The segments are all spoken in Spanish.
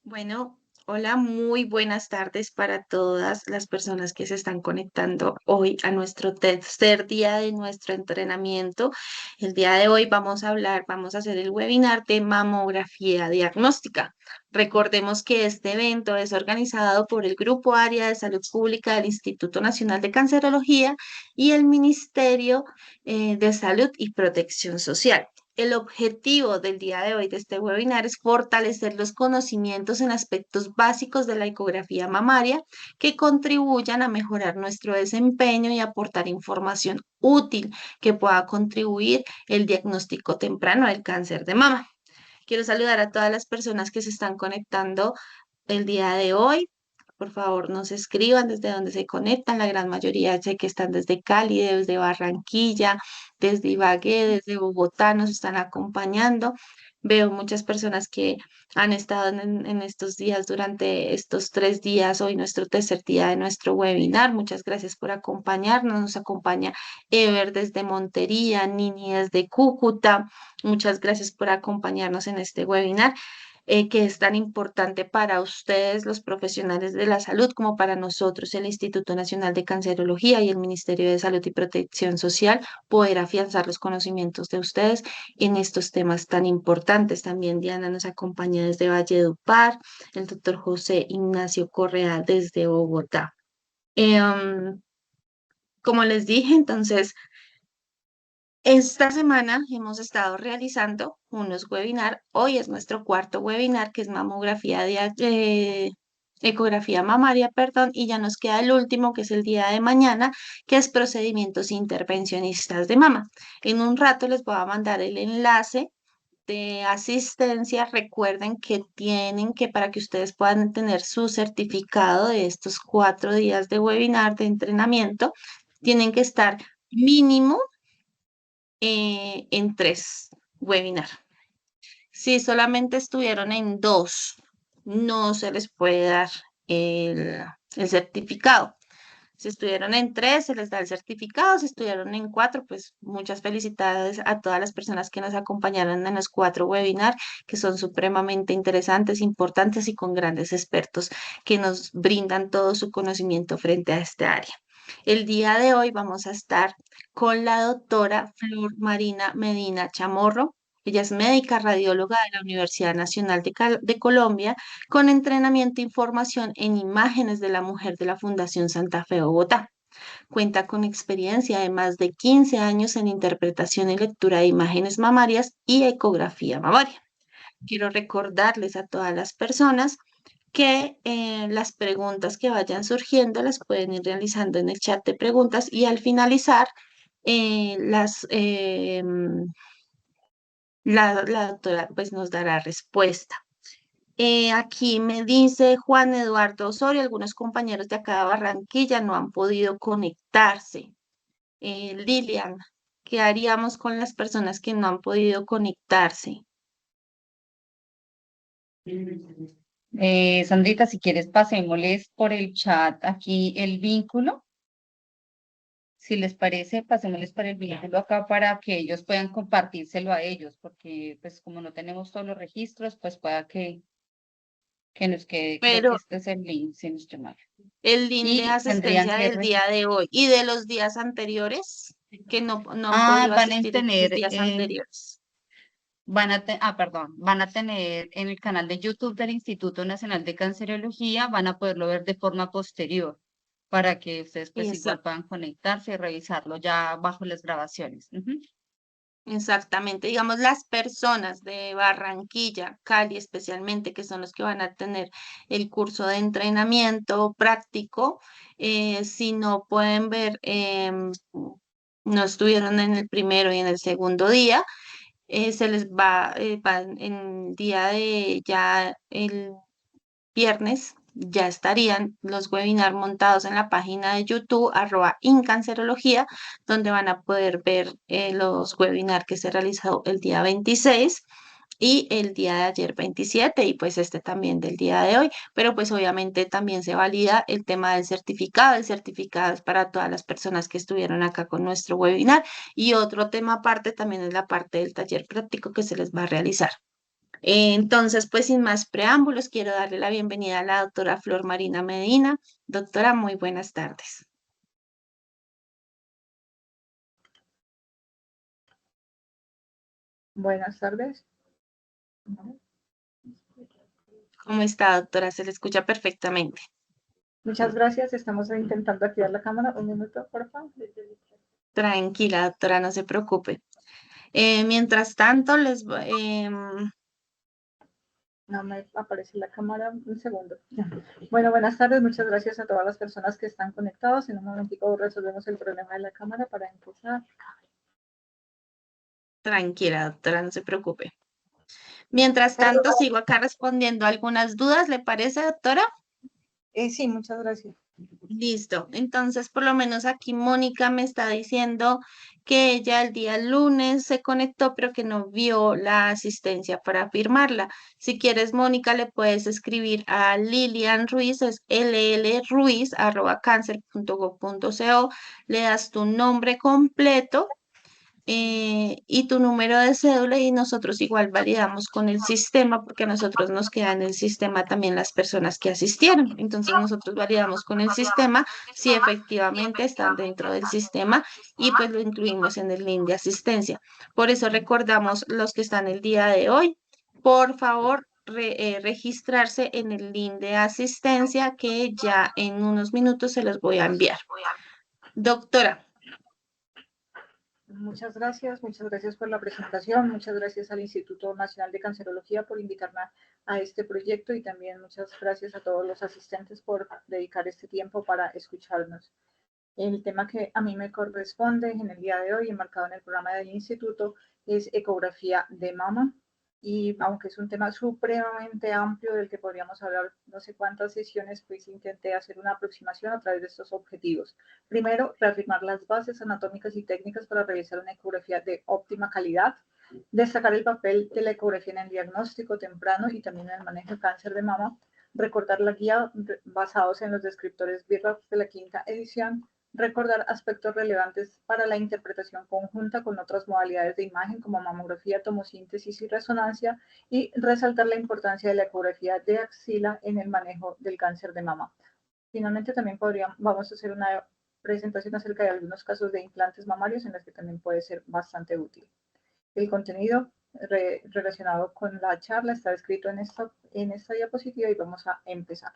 Bueno, hola, muy buenas tardes para todas las personas que se están conectando hoy a nuestro tercer día de nuestro entrenamiento. El día de hoy vamos a hacer el webinar de mamografía diagnóstica. Recordemos que este evento es organizado por el Grupo Área de Salud Pública del Instituto Nacional de Cancerología y el Ministerio de Salud y Protección Social. El objetivo del día de hoy de este webinar es fortalecer los conocimientos en aspectos básicos de la ecografía mamaria que contribuyan a mejorar nuestro desempeño y aportar información útil que pueda contribuir el diagnóstico temprano del cáncer de mama. Quiero saludar a todas las personas que se están conectando el día de hoy. Por favor, nos escriban desde donde se conectan. La gran mayoría sé que están desde Cali, desde Barranquilla, desde Ibagué, desde Bogotá, nos están acompañando. Veo muchas personas que han estado en estos días, durante estos 3 días, hoy nuestro tercer día de nuestro webinar. Muchas gracias por acompañarnos. Nos acompaña Ever desde Montería, Nini desde Cúcuta. Muchas gracias por acompañarnos en este webinar que es tan importante para ustedes, los profesionales de la salud, como para nosotros, el Instituto Nacional de Cancerología y el Ministerio de Salud y Protección Social, poder afianzar los conocimientos de ustedes en estos temas tan importantes. También Diana nos acompaña desde Valledupar, el doctor José Ignacio Correa desde Bogotá. Como les dije, entonces, esta semana hemos estado realizando unos webinars. Hoy es nuestro cuarto webinar, que es ecografía mamaria, perdón, y ya nos queda el último, que es el día de mañana, que es procedimientos intervencionistas de mama. En un rato les voy a mandar el enlace de asistencia. Recuerden que para que ustedes puedan tener su certificado de estos 4 días de webinar de entrenamiento, tienen que estar mínimo en 3 webinars. Si solamente estuvieron en 2, no se les puede dar el certificado. Si estuvieron en 3, se les da el certificado. Si estuvieron en 4, pues muchas felicidades a todas las personas que nos acompañaron en los 4 webinars, que son supremamente interesantes, importantes y con grandes expertos que nos brindan todo su conocimiento frente a este área. El día de hoy vamos a estar con la doctora Flor Marina Medina Chamorro. Ella es médica radióloga de la Universidad Nacional de Colombia, con entrenamiento e información en imágenes de la mujer de la Fundación Santa Fe Bogotá. Cuenta con experiencia de más de 15 años en interpretación y lectura de imágenes mamarias y ecografía mamaria. Quiero recordarles a todas las personas que las preguntas que vayan surgiendo las pueden ir realizando en el chat de preguntas, y al finalizar la doctora pues nos dará respuesta. Aquí me dice Juan Eduardo Osorio, algunos compañeros de acá de Barranquilla no han podido conectarse. Lilian, ¿qué haríamos con las personas que no han podido conectarse? Sandrita, si quieres, pasémosles por el chat aquí el vínculo. Si les parece, pasémosles por el vínculo acá para que ellos puedan compartírselo a ellos, porque pues como no tenemos todos los registros, pues pueda que nos quede, creo que Pero este es el link, si no estoy mal. el link de Y tendrían asistencia que, del día de hoy y de los días anteriores, que no han podido van a asistir en los tener, días anteriores. perdón, van a tener en el canal de YouTube del Instituto Nacional de Cancerología, van a poderlo ver de forma posterior, para que ustedes pues igual puedan conectarse y revisarlo ya bajo las grabaciones. Ujú. Exactamente, digamos las personas de Barranquilla, Cali especialmente, que son los que van a tener el curso de entrenamiento práctico. Si no pueden ver, no estuvieron en el primero y en el segundo día, se les va en día de ya el viernes, ya estarían los webinars montados en la página de YouTube, @incancerología, donde van a poder ver los webinars que se realizó el día 26 y el día de ayer 27, y pues este también del día de hoy. Pero pues obviamente también se valida el tema del certificado. El certificado es para todas las personas que estuvieron acá con nuestro webinar, y otro tema aparte también es la parte del taller práctico que se les va a realizar. Entonces, pues sin más preámbulos, quiero darle la bienvenida a la doctora Flor Marina Medina. Doctora, muy buenas tardes. Buenas tardes. ¿Cómo está, doctora? Se le escucha perfectamente. Muchas gracias. Estamos intentando activar la cámara. Un minuto, por favor. Tranquila, doctora, no se preocupe. Mientras tanto, No me aparece la cámara. Un segundo. Bueno, buenas tardes. Muchas gracias a todas las personas que están conectadas. En un momentico resolvemos el problema de la cámara para empezar. tranquila, doctora, no se preocupe. Mientras tanto, sigo acá respondiendo algunas dudas, ¿le parece, doctora? Sí, muchas gracias. Listo. Entonces, por lo menos aquí Mónica me está diciendo que ella el día lunes se conectó, pero que no vio la asistencia para firmarla. Si quieres, Mónica, le puedes escribir a Lilian Ruiz, es llruiz@cancer.gov.co, le das tu nombre completo y tu número de cédula y nosotros igual validamos con el sistema porque a nosotros nos quedan en el sistema también las personas que asistieron. Entonces nosotros validamos con el sistema si efectivamente están dentro del sistema y pues lo incluimos en el link de asistencia. Por eso recordamos los que están el día de hoy, por favor. Registrarse en el link de asistencia que ya en unos minutos se los voy a enviar. Doctora, Muchas gracias por la presentación, muchas gracias al Instituto Nacional de Cancerología por invitarme a este proyecto y también muchas gracias a todos los asistentes por dedicar este tiempo para escucharnos. El tema que a mí me corresponde en el día de hoy, enmarcado en el programa del instituto, es ecografía de mama. Y aunque es un tema supremamente amplio del que podríamos hablar no sé cuántas sesiones, pues intenté hacer una aproximación a través de estos objetivos. Primero, reafirmar las bases anatómicas y técnicas para realizar una ecografía de óptima calidad, destacar el papel de la ecografía en el diagnóstico temprano y también en el manejo del cáncer de mama, recordar la guía basados en los descriptores BIRAF de la quinta edición, recordar aspectos relevantes para la interpretación conjunta con otras modalidades de imagen como mamografía, tomosíntesis y resonancia y resaltar la importancia de la ecografía de axila en el manejo del cáncer de mama. Finalmente también vamos a hacer una presentación acerca de algunos casos de implantes mamarios en los que también puede ser bastante útil. El contenido relacionado con la charla está escrito en esta diapositiva y vamos a empezar.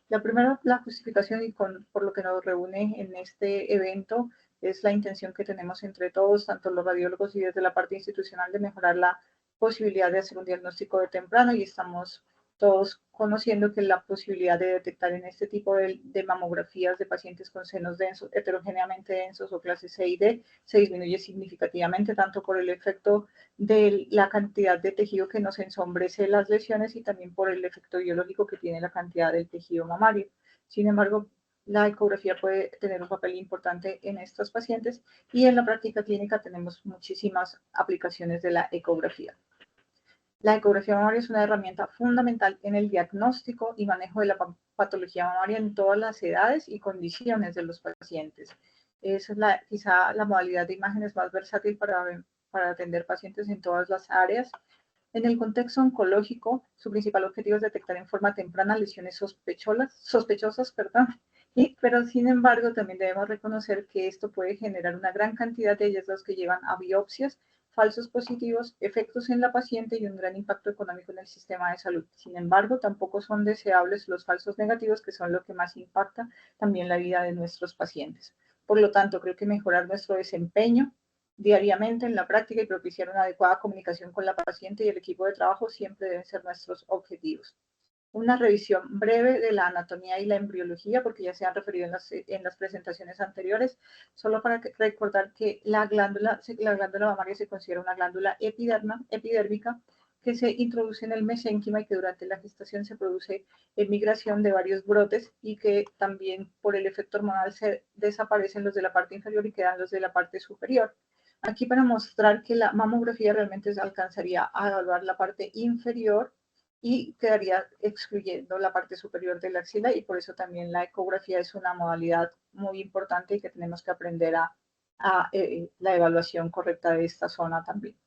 La primera, la justificación y por lo que nos reúne en este evento es la intención que tenemos entre todos, tanto los radiólogos y desde la parte institucional, de mejorar la posibilidad de hacer un diagnóstico de temprano y estamos todos conociendo que la posibilidad de detectar en este tipo de mamografías de pacientes con senos densos, heterogéneamente densos o clase C y D se disminuye significativamente, tanto por el efecto de la cantidad de tejido que nos ensombrece las lesiones y también por el efecto biológico que tiene la cantidad del tejido mamario. Sin embargo, la ecografía puede tener un papel importante en estos pacientes y en la práctica clínica tenemos muchísimas aplicaciones de la ecografía. La ecografía mamaria es una herramienta fundamental en el diagnóstico y manejo de la patología mamaria en todas las edades y condiciones de los pacientes. Es quizá la modalidad de imágenes más versátil para atender pacientes en todas las áreas. En el contexto oncológico, su principal objetivo es detectar en forma temprana lesiones sospechosas, pero sin embargo también debemos reconocer que esto puede generar una gran cantidad de hallazgos que llevan a biopsias, falsos positivos, efectos en la paciente y un gran impacto económico en el sistema de salud. Sin embargo, tampoco son deseables los falsos negativos, que son lo que más impacta también la vida de nuestros pacientes. Por lo tanto, creo que mejorar nuestro desempeño diariamente en la práctica y propiciar una adecuada comunicación con la paciente y el equipo de trabajo siempre deben ser nuestros objetivos. Una revisión breve de la anatomía y la embriología, porque ya se han referido en las presentaciones anteriores, solo para recordar que la glándula mamaria se considera una glándula epidérmica que se introduce en el mesénquima y que durante la gestación se produce migración de varios brotes y que también por el efecto hormonal se desaparecen los de la parte inferior y quedan los de la parte superior. Aquí para mostrar que la mamografía realmente se alcanzaría a evaluar la parte inferior y quedaría excluyendo la parte superior de la axila y por eso también la ecografía es una modalidad muy importante y que tenemos que aprender a la evaluación correcta de esta zona también.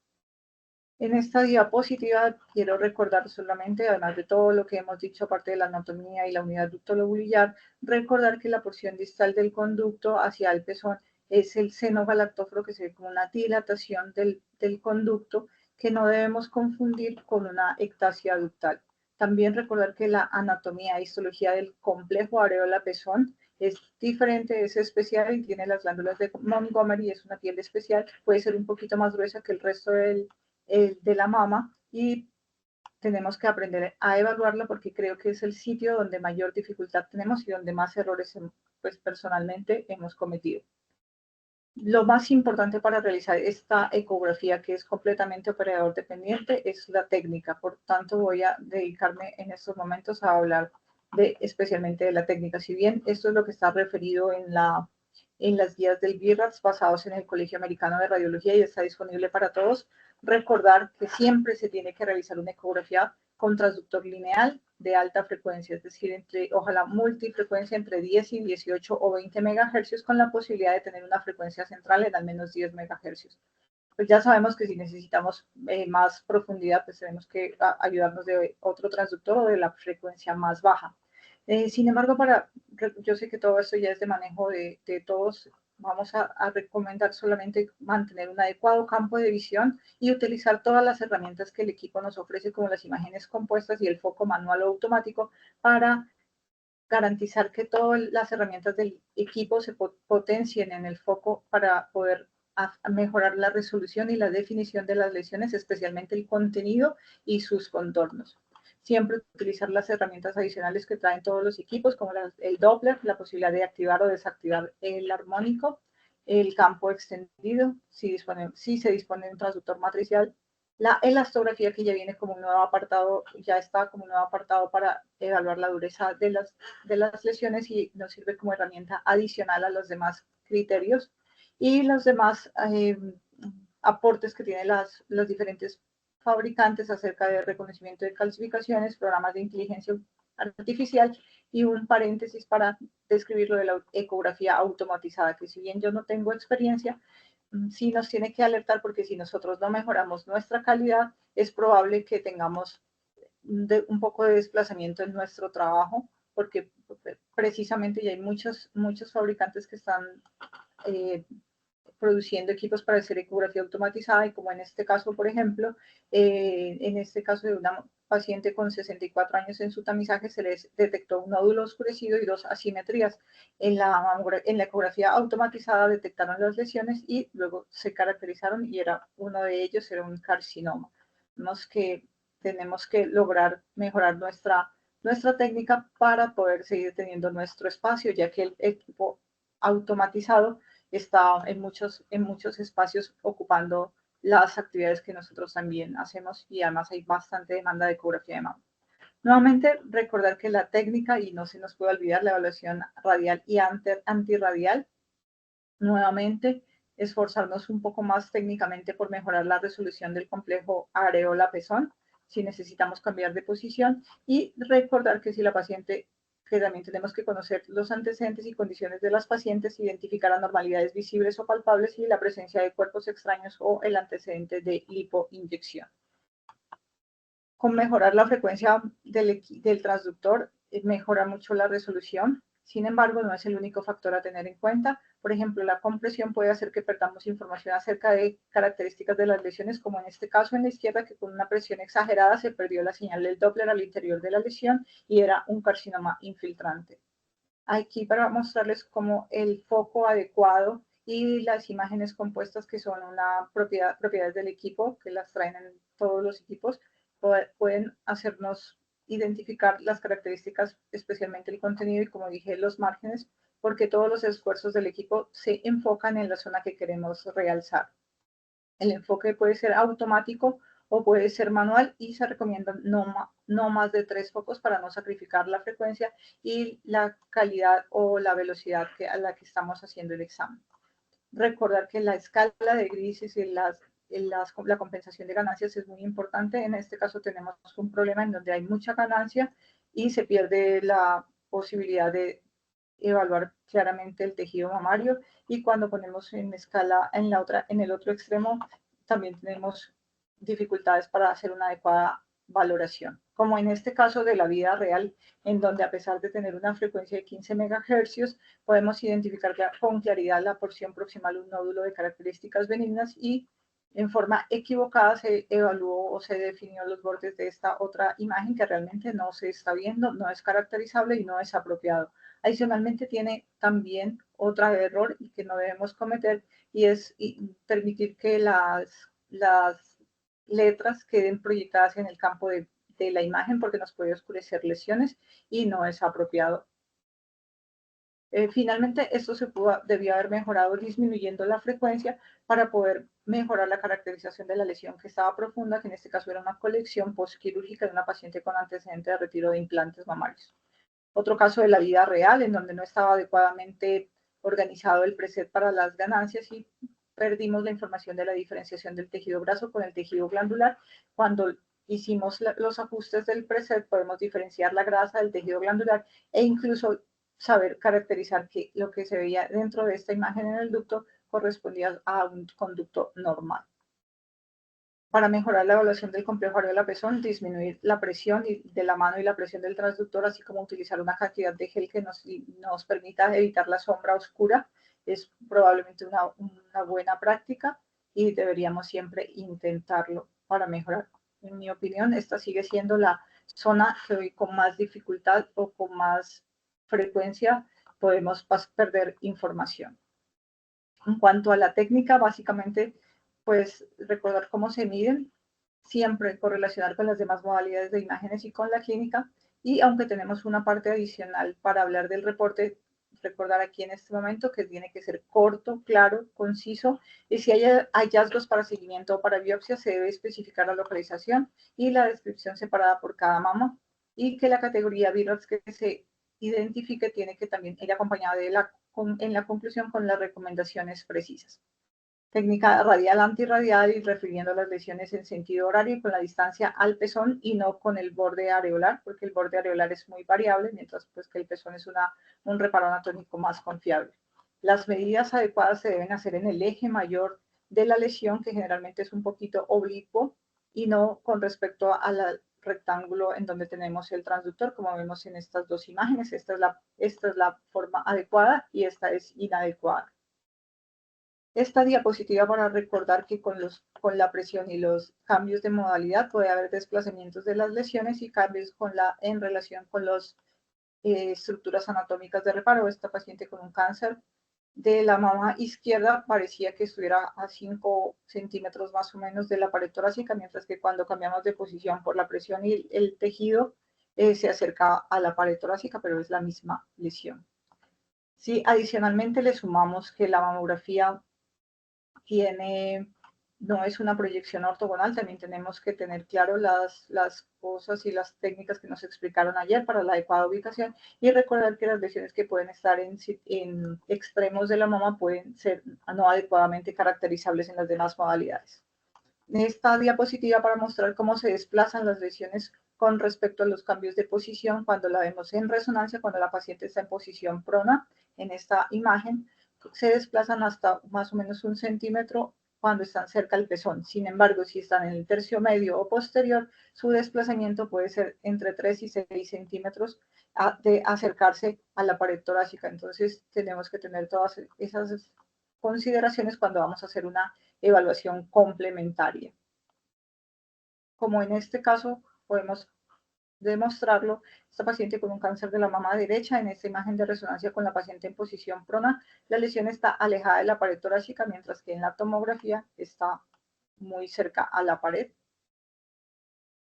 En esta diapositiva quiero recordar solamente, además de todo lo que hemos dicho, aparte de la anatomía y la unidad ducto-lobulillar, recordar que la porción distal del conducto hacia el pezón es el seno galactóforo, que se ve como una dilatación del conducto, que no debemos confundir con una ectasia ductal. También recordar que la anatomía e histología del complejo areola-pezón es diferente, es especial y tiene las glándulas de Montgomery, es una piel especial, puede ser un poquito más gruesa que el resto de la mama, y tenemos que aprender a evaluarla porque creo que es el sitio donde mayor dificultad tenemos y donde más errores pues personalmente hemos cometido. Lo más importante para realizar esta ecografía, que es completamente operador dependiente, es la técnica. Por tanto, voy a dedicarme en estos momentos a hablar especialmente de la técnica. Si bien esto es lo que está referido en las guías del BIRADS basados en el Colegio Americano de Radiología y está disponible para todos, recordar que siempre se tiene que realizar una ecografía con transductor lineal de alta frecuencia, es decir, ojalá multifrecuencia entre 10 y 18 o 20 megahercios, con la posibilidad de tener una frecuencia central en al menos 10 megahercios. Pues ya sabemos que si necesitamos más profundidad, pues tenemos que ayudarnos de otro transductor o de la frecuencia más baja. Sin embargo, yo sé que todo esto ya es de manejo de todos, vamos a recomendar solamente mantener un adecuado campo de visión y utilizar todas las herramientas que el equipo nos ofrece, como las imágenes compuestas y el foco manual o automático, para garantizar que todas las herramientas del equipo se potencien en el foco para poder mejorar la resolución y la definición de las lesiones, especialmente el contenido y sus contornos. Siempre utilizar las herramientas adicionales que traen todos los equipos, como el Doppler, la posibilidad de activar o desactivar el armónico, el campo extendido, si se dispone de un transductor matricial, la elastografía, que ya viene como un nuevo apartado, ya está como un nuevo apartado para evaluar la dureza de las lesiones y nos sirve como herramienta adicional a los demás criterios y los demás aportes que tienen los diferentes fabricantes acerca de reconocimiento de calcificaciones, programas de inteligencia artificial, y un paréntesis para describirlo de la ecografía automatizada, que si bien yo no tengo experiencia, sí nos tiene que alertar, porque si nosotros no mejoramos nuestra calidad, es probable que tengamos un poco de desplazamiento en nuestro trabajo, porque precisamente ya hay muchos fabricantes que están produciendo equipos para hacer ecografía automatizada, y como en este caso, por ejemplo, en este caso de una paciente con 64 años, en su tamizaje se les detectó un nódulo oscurecido y 2 asimetrías. En la ecografía automatizada detectaron las lesiones y luego se caracterizaron, y uno de ellos era un carcinoma. Tenemos que lograr mejorar nuestra técnica para poder seguir teniendo nuestro espacio, ya que el equipo automatizado está en muchos espacios ocupando las actividades que nosotros también hacemos, y además hay bastante demanda de ecografía de mama. Nuevamente, recordar que la técnica, y no se nos puede olvidar la evaluación radial y antirradial, nuevamente esforzarnos un poco más técnicamente por mejorar la resolución del complejo areola-pezón si necesitamos cambiar de posición, y recordar que si la paciente, que también tenemos que conocer los antecedentes y condiciones de las pacientes, identificar anormalidades visibles o palpables y la presencia de cuerpos extraños o el antecedente de lipoinyección. Con mejorar la frecuencia del transductor, mejora mucho la resolución. Sin embargo, no es el único factor a tener en cuenta. Por ejemplo, la compresión puede hacer que perdamos información acerca de características de las lesiones, como en este caso en la izquierda, que con una presión exagerada se perdió la señal del Doppler al interior de la lesión y era un carcinoma infiltrante. Aquí para mostrarles cómo el foco adecuado y las imágenes compuestas, que son una propiedades del equipo, que las traen en todos los equipos, pueden hacernos identificar las características, especialmente el contenido y, como dije, los márgenes, porque todos los esfuerzos del equipo se enfocan en la zona que queremos realzar. El enfoque puede ser automático o puede ser manual, y se recomienda no más de 3 focos para no sacrificar la frecuencia y la calidad o la velocidad a la que estamos haciendo el examen. Recordar que la escala de grises y la compensación de ganancias es muy importante. En este caso tenemos un problema en donde hay mucha ganancia y se pierde la posibilidad de evaluar claramente el tejido mamario, y cuando ponemos en escala en el otro extremo también tenemos dificultades para hacer una adecuada valoración, como en este caso de la vida real, en donde a pesar de tener una frecuencia de 15 MHz, podemos identificar con claridad la porción proximal de un nódulo de características benignas y en forma equivocada se evaluó o se definió los bordes de esta otra imagen que realmente no se está viendo, no es caracterizable y no es apropiado. Adicionalmente tiene también otro error que no debemos cometer y es permitir que las letras queden proyectadas en el campo de la imagen porque nos puede oscurecer lesiones y no es apropiado. Finalmente, esto debió haber mejorado disminuyendo la frecuencia para poder mejorar la caracterización de la lesión que estaba profunda, que en este caso era una colección postquirúrgica de una paciente con antecedente de retiro de implantes mamarios. Otro caso de la vida real, en donde no estaba adecuadamente organizado el preset para las ganancias y perdimos la información de la diferenciación del tejido graso con el tejido glandular. Cuando hicimos los ajustes del preset, podemos diferenciar la grasa del tejido glandular e incluso saber caracterizar que lo que se veía dentro de esta imagen en el ducto correspondía a un conducto normal. Para mejorar la evaluación del complejo areola-pezón, disminuir la presión de la mano y la presión del transductor, así como utilizar una cantidad de gel que nos permita evitar la sombra oscura, es probablemente una buena práctica y deberíamos siempre intentarlo para mejorar. En mi opinión, esta sigue siendo la zona que hoy con más dificultad o con más frecuencia podemos perder información. En cuanto a la técnica, básicamente, pues recordar cómo se miden, siempre correlacionar con las demás modalidades de imágenes y con la clínica. Y aunque tenemos una parte adicional para hablar del reporte, recordar aquí en este momento que tiene que ser corto, claro, conciso. Y si hay hallazgos para seguimiento o para biopsia, se debe especificar la localización y la descripción separada por cada mama. Y que la categoría VIRADS que se identifique tiene que también ir acompañada en la conclusión con las recomendaciones precisas. Técnica radial antirradial y refiriendo las lesiones en sentido horario con la distancia al pezón y no con el borde areolar, porque el borde areolar es muy variable, mientras pues que el pezón es un reparo anatómico más confiable. Las medidas adecuadas se deben hacer en el eje mayor de la lesión, que generalmente es un poquito oblicuo, y no con respecto al rectángulo en donde tenemos el transductor, como vemos en estas dos imágenes. Esta es la forma adecuada y esta es inadecuada. Esta diapositiva para recordar que con la presión y los cambios de modalidad puede haber desplazamientos de las lesiones y cambios en relación con las estructuras anatómicas de reparo. Esta paciente con un cáncer de la mama izquierda parecía que estuviera a 5 centímetros más o menos de la pared torácica, mientras que cuando cambiamos de posición por la presión y el tejido se acerca a la pared torácica, pero es la misma lesión. Si adicionalmente le sumamos que la mamografía no es una proyección ortogonal, también tenemos que tener claro las cosas y las técnicas que nos explicaron ayer para la adecuada ubicación y recordar que las lesiones que pueden estar en extremos de la mama pueden ser no adecuadamente caracterizables en las demás modalidades. Esta diapositiva para mostrar cómo se desplazan las lesiones con respecto a los cambios de posición cuando la vemos en resonancia, cuando la paciente está en posición prona, en esta imagen, se desplazan hasta más o menos 1 centímetro cuando están cerca del pezón. Sin embargo, si están en el tercio medio o posterior, su desplazamiento puede ser entre 3 y 6 centímetros de acercarse a la pared torácica. Entonces, tenemos que tener todas esas consideraciones cuando vamos a hacer una evaluación complementaria. Como en este caso podemos demostrarlo, esta paciente con un cáncer de la mama derecha, en esta imagen de resonancia con la paciente en posición prona, la lesión está alejada de la pared torácica, mientras que en la tomografía está muy cerca a la pared.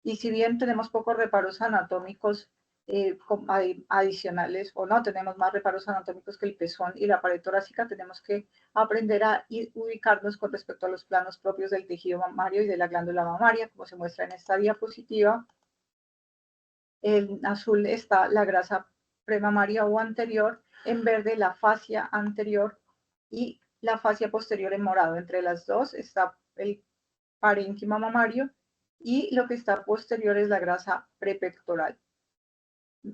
Y si bien tenemos pocos reparos anatómicos adicionales, o no tenemos más reparos anatómicos que el pezón y la pared torácica, tenemos que aprender a ubicarnos con respecto a los planos propios del tejido mamario y de la glándula mamaria, como se muestra en esta diapositiva. En azul está la grasa premamaria o anterior, en verde la fascia anterior y la fascia posterior en morado. Entre las dos está el parénquima mamario y lo que está posterior es la grasa prepectoral.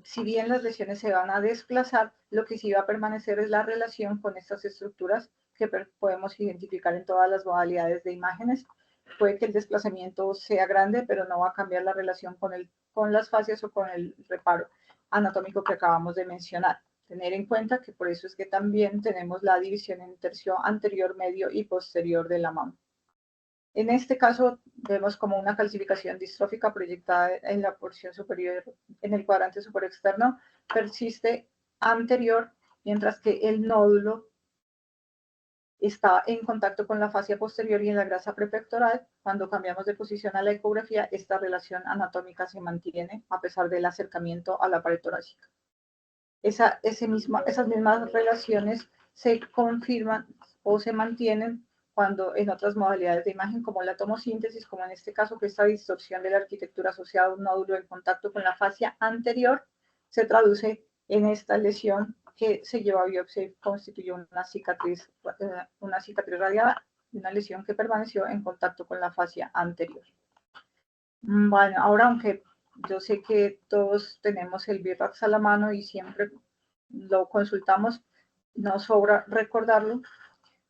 Si bien las lesiones se van a desplazar, lo que sí va a permanecer es la relación con estas estructuras que podemos identificar en todas las modalidades de imágenes. puede que el desplazamiento sea grande, pero no va a cambiar la relación con las fascias o con el reparo anatómico que acabamos de mencionar. Tener en cuenta que por eso es que también tenemos la división en tercio anterior, medio y posterior de la mama. En este caso, vemos como una calcificación distrófica proyectada en la porción superior, en el cuadrante superior externo, persiste anterior, mientras que el nódulo está en contacto con la fascia posterior y en la grasa prepectoral. Cuando cambiamos de posición a la ecografía, esta relación anatómica se mantiene a pesar del acercamiento a la pared torácica. Esas mismas relaciones se confirman o se mantienen cuando en otras modalidades de imagen, como la tomosíntesis, como en este caso, que esta distorsión de la arquitectura asociada a un nódulo en contacto con la fascia anterior, se traduce en esta lesión que se lleva a biopsia y constituyó una cicatriz radiada, una lesión que permaneció en contacto con la fascia anterior. Bueno, ahora aunque yo sé que todos tenemos el BIRAX a la mano y siempre lo consultamos, no sobra recordarlo,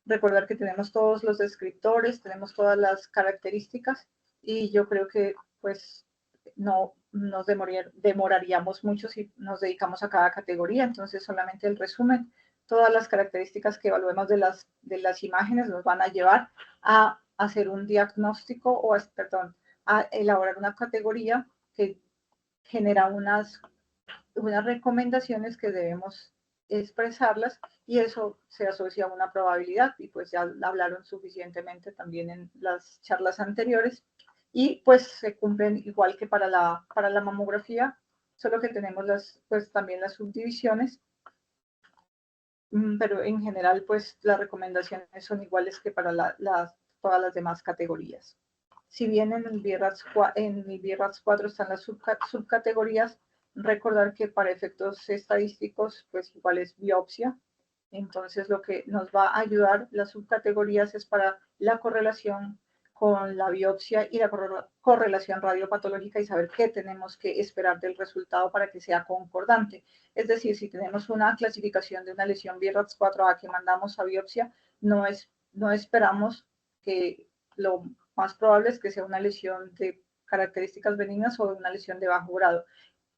recordar que tenemos todos los descriptores, tenemos todas las características y yo creo que pues no nos demoraríamos mucho si nos dedicamos a cada categoría, entonces solamente el resumen, todas las características que evaluemos de las imágenes nos van a llevar a hacer un diagnóstico o, perdón, a elaborar una categoría que genera unas recomendaciones que debemos expresarlas y eso se asocia a una probabilidad y pues ya hablaron suficientemente también en las charlas anteriores y pues se cumplen igual que para la mamografía, solo que tenemos pues también las subdivisiones, pero en general pues las recomendaciones son iguales que para todas las demás categorías. Si bien en el BIRATS 4 están las subcategorías, recordar que para efectos estadísticos, pues igual es biopsia. Entonces, lo que nos va a ayudar las subcategorías es para la correlación con la biopsia y la correlación radiopatológica y saber qué tenemos que esperar del resultado para que sea concordante. Es decir, si tenemos una clasificación de una lesión BIRATS 4A que mandamos a biopsia, no esperamos que lo más probable es que sea una lesión de características benignas o una lesión de bajo grado.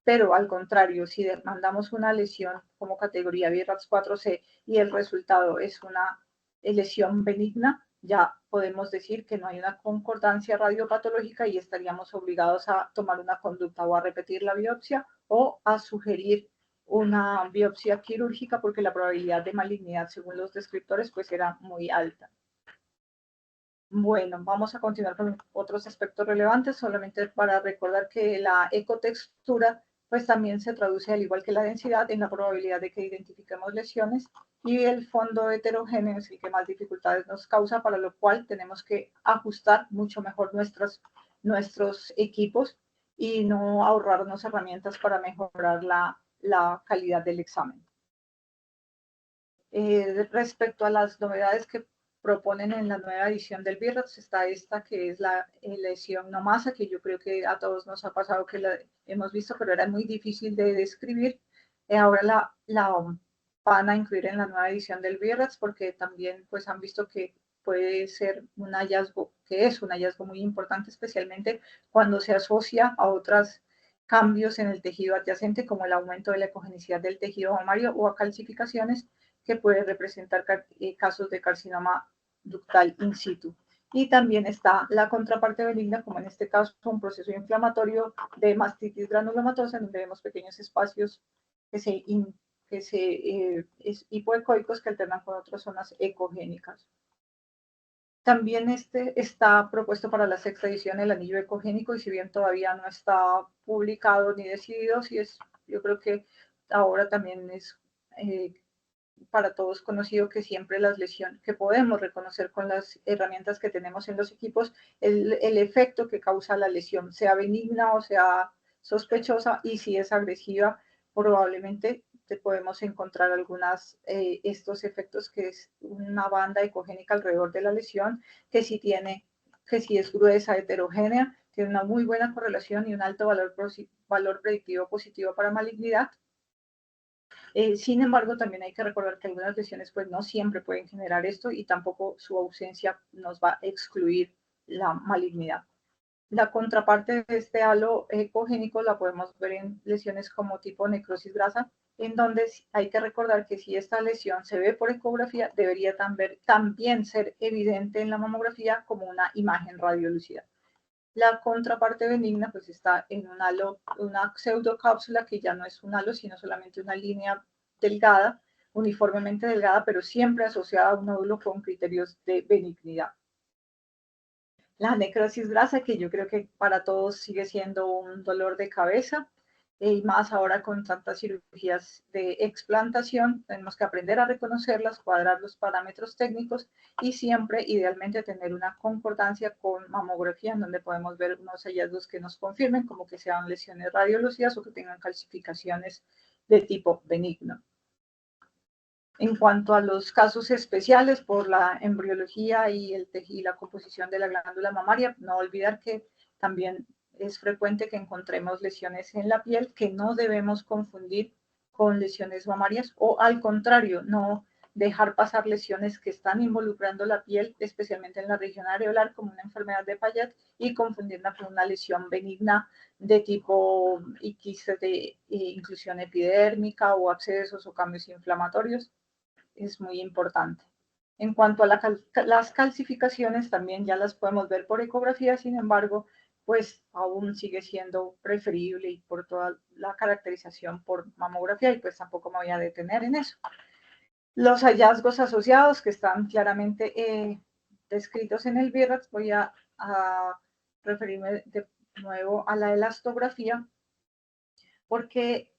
Pero al contrario, si mandamos una lesión como categoría BIRATS 4C y el resultado es una lesión benigna, ya podemos decir que no hay una concordancia radiopatológica y estaríamos obligados a tomar una conducta o a repetir la biopsia o a sugerir una biopsia quirúrgica porque la probabilidad de malignidad según los descriptores pues era muy alta. Bueno, vamos a continuar con otros aspectos relevantes, solamente para recordar que la ecotextura pues también se traduce, al igual que la densidad, en la probabilidad de que identifiquemos lesiones y el fondo heterogéneo es el que más dificultades nos causa, para lo cual tenemos que ajustar mucho mejor nuestros equipos y no ahorrarnos herramientas para mejorar la calidad del examen. Respecto a las novedades que proponen en la nueva edición del BIRATS, está esta que es la lesión no masa, que yo creo que a todos nos ha pasado que la hemos visto, pero era muy difícil de describir. Ahora la van a incluir en la nueva edición del BIRATS porque también pues han visto que puede ser un hallazgo, que es un hallazgo muy importante, especialmente cuando se asocia a otros cambios en el tejido adyacente, como el aumento de la ecogenicidad del tejido mamario o a calcificaciones que puede representar casos de carcinoma ductal in situ. Y también está la contraparte benigna, como en este caso un proceso inflamatorio de mastitis granulomatosa, donde vemos pequeños espacios hipoecoicos que alternan con otras zonas ecogénicas. También está propuesto para la sexta edición el anillo ecogénico y si bien todavía no está publicado ni decidido, yo creo que ahora también es para todos conocido que siempre las lesiones que podemos reconocer con las herramientas que tenemos en los equipos, el efecto que causa la lesión, sea benigna o sea sospechosa, y si es agresiva, probablemente te podemos encontrar estos efectos, que es una banda ecogénica alrededor de la lesión, que si es gruesa, heterogénea, tiene una muy buena correlación y un alto valor predictivo positivo para malignidad. Sin embargo, también hay que recordar que algunas lesiones pues no siempre pueden generar esto y tampoco su ausencia nos va a excluir la malignidad. La contraparte de este halo ecogénico la podemos ver en lesiones como tipo necrosis grasa, en donde hay que recordar que si esta lesión se ve por ecografía, debería también ser evidente en la mamografía como una imagen radiolúcida. La contraparte benigna pues está en un halo, una pseudocápsula que ya no es un halo, sino solamente una línea delgada, uniformemente delgada, pero siempre asociada a un nódulo con criterios de benignidad. La necrosis grasa, que yo creo que para todos sigue siendo un dolor de cabeza, y más ahora con tantas cirugías de explantación, tenemos que aprender a reconocerlas, cuadrar los parámetros técnicos y siempre, idealmente, tener una concordancia con mamografía, en donde podemos ver unos hallazgos que nos confirmen, como que sean lesiones radiolúcidas o que tengan calcificaciones de tipo benigno. En cuanto a los casos especiales por la embriología y la composición de la glándula mamaria, no olvidar que también es frecuente que encontremos lesiones en la piel que no debemos confundir con lesiones mamarias o al contrario, no dejar pasar lesiones que están involucrando la piel, especialmente en la región areolar, como una enfermedad de Payet, y confundirla con una lesión benigna de tipo quistes de inclusión epidérmica o abscesos o cambios inflamatorios. Es muy importante. En cuanto a las calcificaciones, también ya las podemos ver por ecografía, sin embargo, pues aún sigue siendo preferible y por toda la caracterización por mamografía, y pues tampoco me voy a detener en eso. Los hallazgos asociados que están claramente descritos en el BIRATS, voy a referirme de nuevo a la elastografía, porque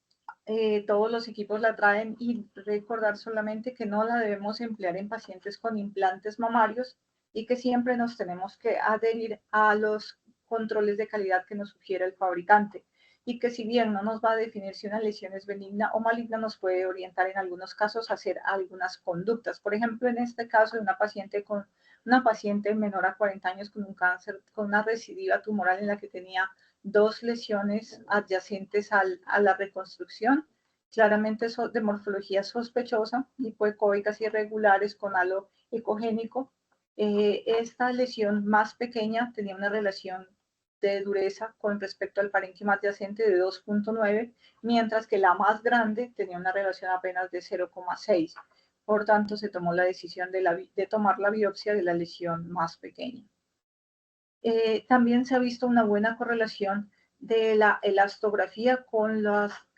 todos los equipos la traen, y recordar solamente que no la debemos emplear en pacientes con implantes mamarios y que siempre nos tenemos que adherir a los controles de calidad que nos sugiere el fabricante, y que si bien no nos va a definir si una lesión es benigna o maligna, nos puede orientar en algunos casos a hacer algunas conductas. Por ejemplo, en este caso de una paciente menor a 40 años con un cáncer, con una recidiva tumoral en la que tenía 2 lesiones adyacentes a la reconstrucción, claramente de morfología sospechosa, hipoecóicas irregulares con halo ecogénico. Esta lesión más pequeña tenía una relación de dureza con respecto al parénquima adyacente de 2.9, mientras que la más grande tenía una relación apenas de 0.6. Por tanto, se tomó la decisión de tomar la biopsia de la lesión más pequeña. También se ha visto una buena correlación de la elastografía con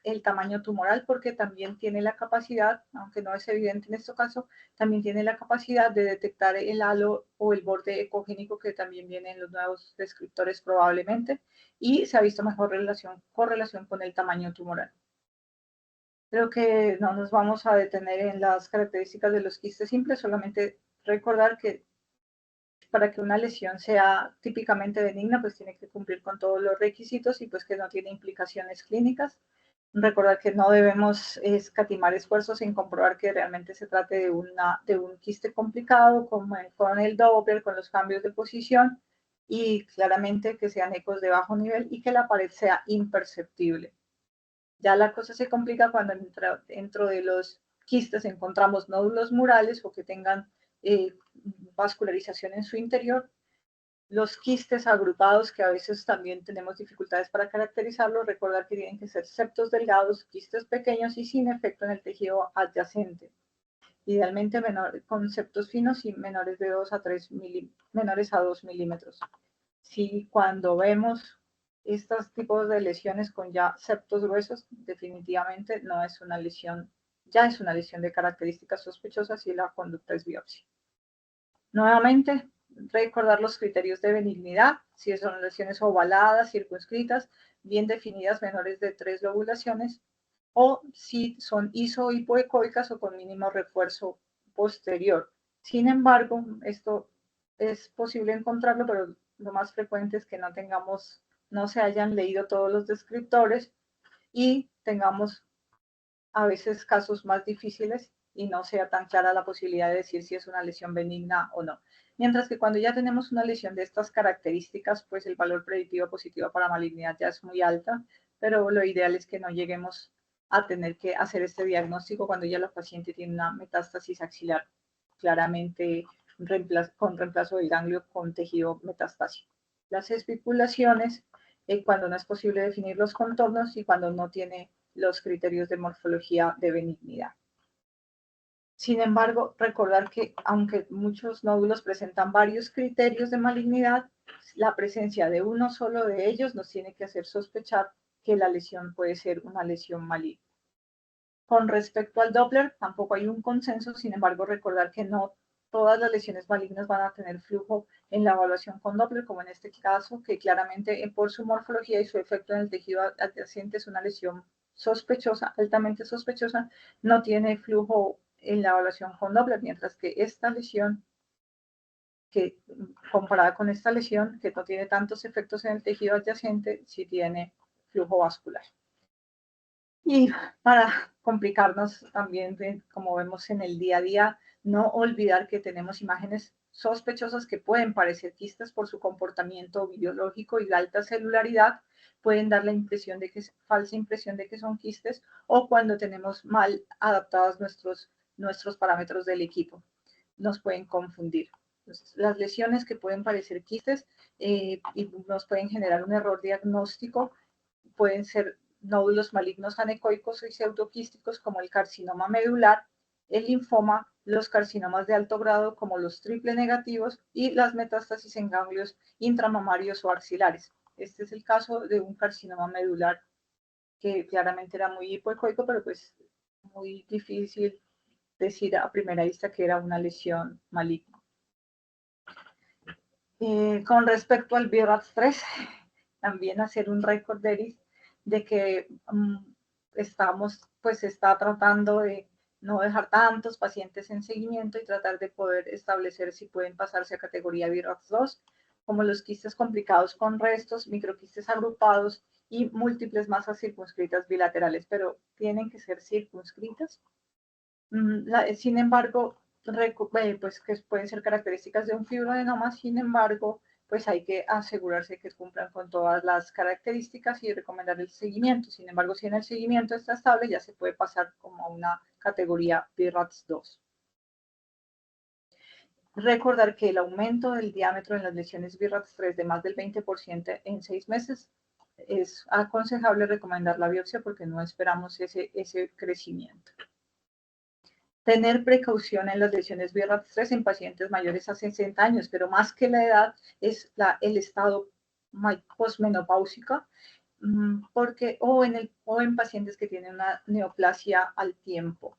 el tamaño tumoral, porque también tiene la capacidad, aunque no es evidente en este caso, también tiene la capacidad de detectar el halo o el borde ecogénico, que también viene en los nuevos descriptores probablemente, y se ha visto mejor correlación con el tamaño tumoral. Creo que no nos vamos a detener en las características de los quistes simples, solamente recordar que para que una lesión sea típicamente benigna, pues tiene que cumplir con todos los requisitos y pues que no tiene implicaciones clínicas. Recordar que no debemos escatimar esfuerzos en comprobar que realmente se trate de un quiste complicado, como con el Doppler, con los cambios de posición, y claramente que sean ecos de bajo nivel y que la pared sea imperceptible. Ya la cosa se complica cuando dentro de los quistes encontramos nódulos murales o que tengan vascularización en su interior. Los quistes agrupados, que a veces también tenemos dificultades para caracterizarlos, recordar que tienen que ser septos delgados, quistes pequeños y sin efecto en el tejido adyacente. Idealmente con septos finos y menores de 2 a 3 menores a 2 milímetros. Si cuando vemos estos tipos de lesiones con ya septos gruesos, definitivamente no es una lesión, ya es una lesión de características sospechosas y la conducta es biopsia. Nuevamente, recordar los criterios de benignidad, si son lesiones ovaladas, circunscritas, bien definidas, menores de 3 lobulaciones, o si son iso o hipoecóicas o con mínimo refuerzo posterior. Sin embargo, esto es posible encontrarlo, pero lo más frecuente es que no se hayan leído todos los descriptores y tengamos a veces casos más difíciles y no sea tan clara la posibilidad de decir si es una lesión benigna o no. Mientras que cuando ya tenemos una lesión de estas características, pues el valor predictivo positivo para malignidad ya es muy alta, pero lo ideal es que no lleguemos a tener que hacer este diagnóstico cuando ya la paciente tiene una metástasis axilar claramente con reemplazo del ganglio con tejido metastásico. Las especulaciones, cuando no es posible definir los contornos y cuando no tiene los criterios de morfología de benignidad. Sin embargo, recordar que aunque muchos nódulos presentan varios criterios de malignidad, la presencia de uno solo de ellos nos tiene que hacer sospechar que la lesión puede ser una lesión maligna. Con respecto al Doppler, tampoco hay un consenso, sin embargo, recordar que no todas las lesiones malignas van a tener flujo en la evaluación con Doppler, como en este caso, que claramente por su morfología y su efecto en el tejido adyacente es una lesión sospechosa, altamente sospechosa, no tiene flujo en la evaluación con Doppler, mientras que esta lesión, que comparada con esta lesión, que no tiene tantos efectos en el tejido adyacente, sí tiene flujo vascular. Y para complicarnos también, como vemos en el día a día, no olvidar que tenemos imágenes sospechosas que pueden parecer quistes por su comportamiento biológico y alta celularidad, pueden dar la impresión de que es falsa impresión de que son quistes, o cuando tenemos mal adaptados nuestros parámetros del equipo, nos pueden confundir. Entonces, las lesiones que pueden parecer quistes y nos pueden generar un error diagnóstico pueden ser nódulos malignos anecoicos y pseudoquísticos como el carcinoma medular, el linfoma, los carcinomas de alto grado como los triple negativos y las metástasis en ganglios intramamarios o axilares. Este es el caso de un carcinoma medular que claramente era muy hipoecoico, pero pues muy difícil decir a primera vista que era una lesión maligna. Con respecto al BRAF3, también hacer un récord de que pues está tratando de no dejar tantos pacientes en seguimiento y tratar de poder establecer si pueden pasarse a categoría BRAF2, como los quistes complicados con restos, microquistes agrupados y múltiples masas circunscritas bilaterales, pero tienen que ser circunscritas. Sin embargo, pues que pueden ser características de un fibroadenoma, sin embargo, pues hay que asegurarse que cumplan con todas las características y recomendar el seguimiento. Sin embargo, si en el seguimiento está estable, ya se puede pasar como a una categoría BRAF2. Recordar que el aumento del diámetro en las lesiones BRAF3 de más del 20% en 6 meses es aconsejable recomendar la biopsia porque no esperamos ese crecimiento. Tener precaución en las lesiones BRAF3 en pacientes mayores a 60 años, pero más que la edad es el estado posmenopáusica, porque, o en pacientes que tienen una neoplasia al tiempo.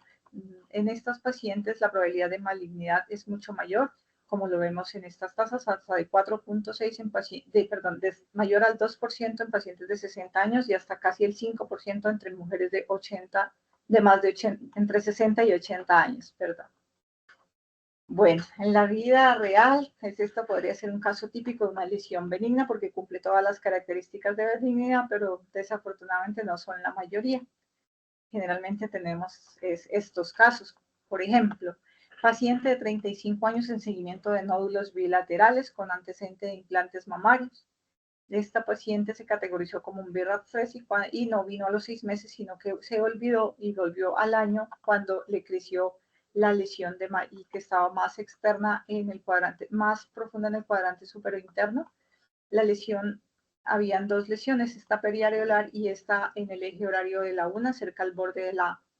En estas pacientes la probabilidad de malignidad es mucho mayor, como lo vemos en estas tasas, hasta de 4.6 en pacientes, mayor al 2% en pacientes de 60 años y hasta casi el 5% entre mujeres de 80 de más de 80, entre 60 y 80 años, perdón. Bueno, en la vida real, esto podría ser un caso típico de una lesión benigna porque cumple todas las características de benignidad, pero desafortunadamente no son la mayoría. Generalmente tenemos estos casos. Por ejemplo, paciente de 35 años en seguimiento de nódulos bilaterales con antecedente de implantes mamarios. Esta paciente se categorizó como un BRAF3 y no vino a los 6 meses, sino que se olvidó y volvió al año cuando le creció la lesión y que estaba más externa en el cuadrante, más profunda en el cuadrante superinterno. La lesión, habían 2 lesiones, esta periareolar y esta en el eje horario de la una, cerca al borde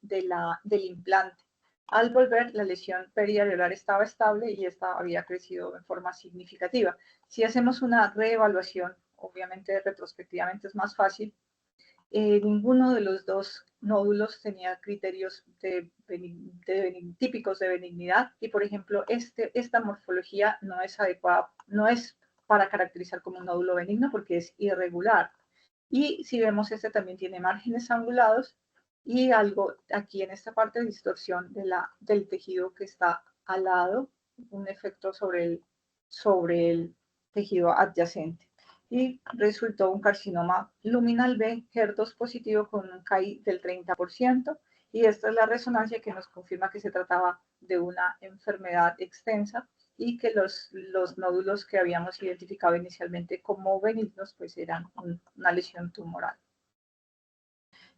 del implante. Al volver, la lesión periareolar estaba estable y esta había crecido en forma significativa. Si hacemos una reevaluación, obviamente retrospectivamente es más fácil, ninguno de los 2 nódulos tenía criterios típicos de benignidad y, por ejemplo, esta morfología no es adecuada, no es para caracterizar como un nódulo benigno porque es irregular. Y si vemos, este también tiene márgenes angulados y algo aquí en esta parte de distorsión del tejido que está al lado, un efecto sobre el tejido adyacente. Y resultó un carcinoma luminal B, HER2 positivo con un CAI del 30%, y esta es la resonancia que nos confirma que se trataba de una enfermedad extensa y que los nódulos que habíamos identificado inicialmente como benignos pues eran una lesión tumoral.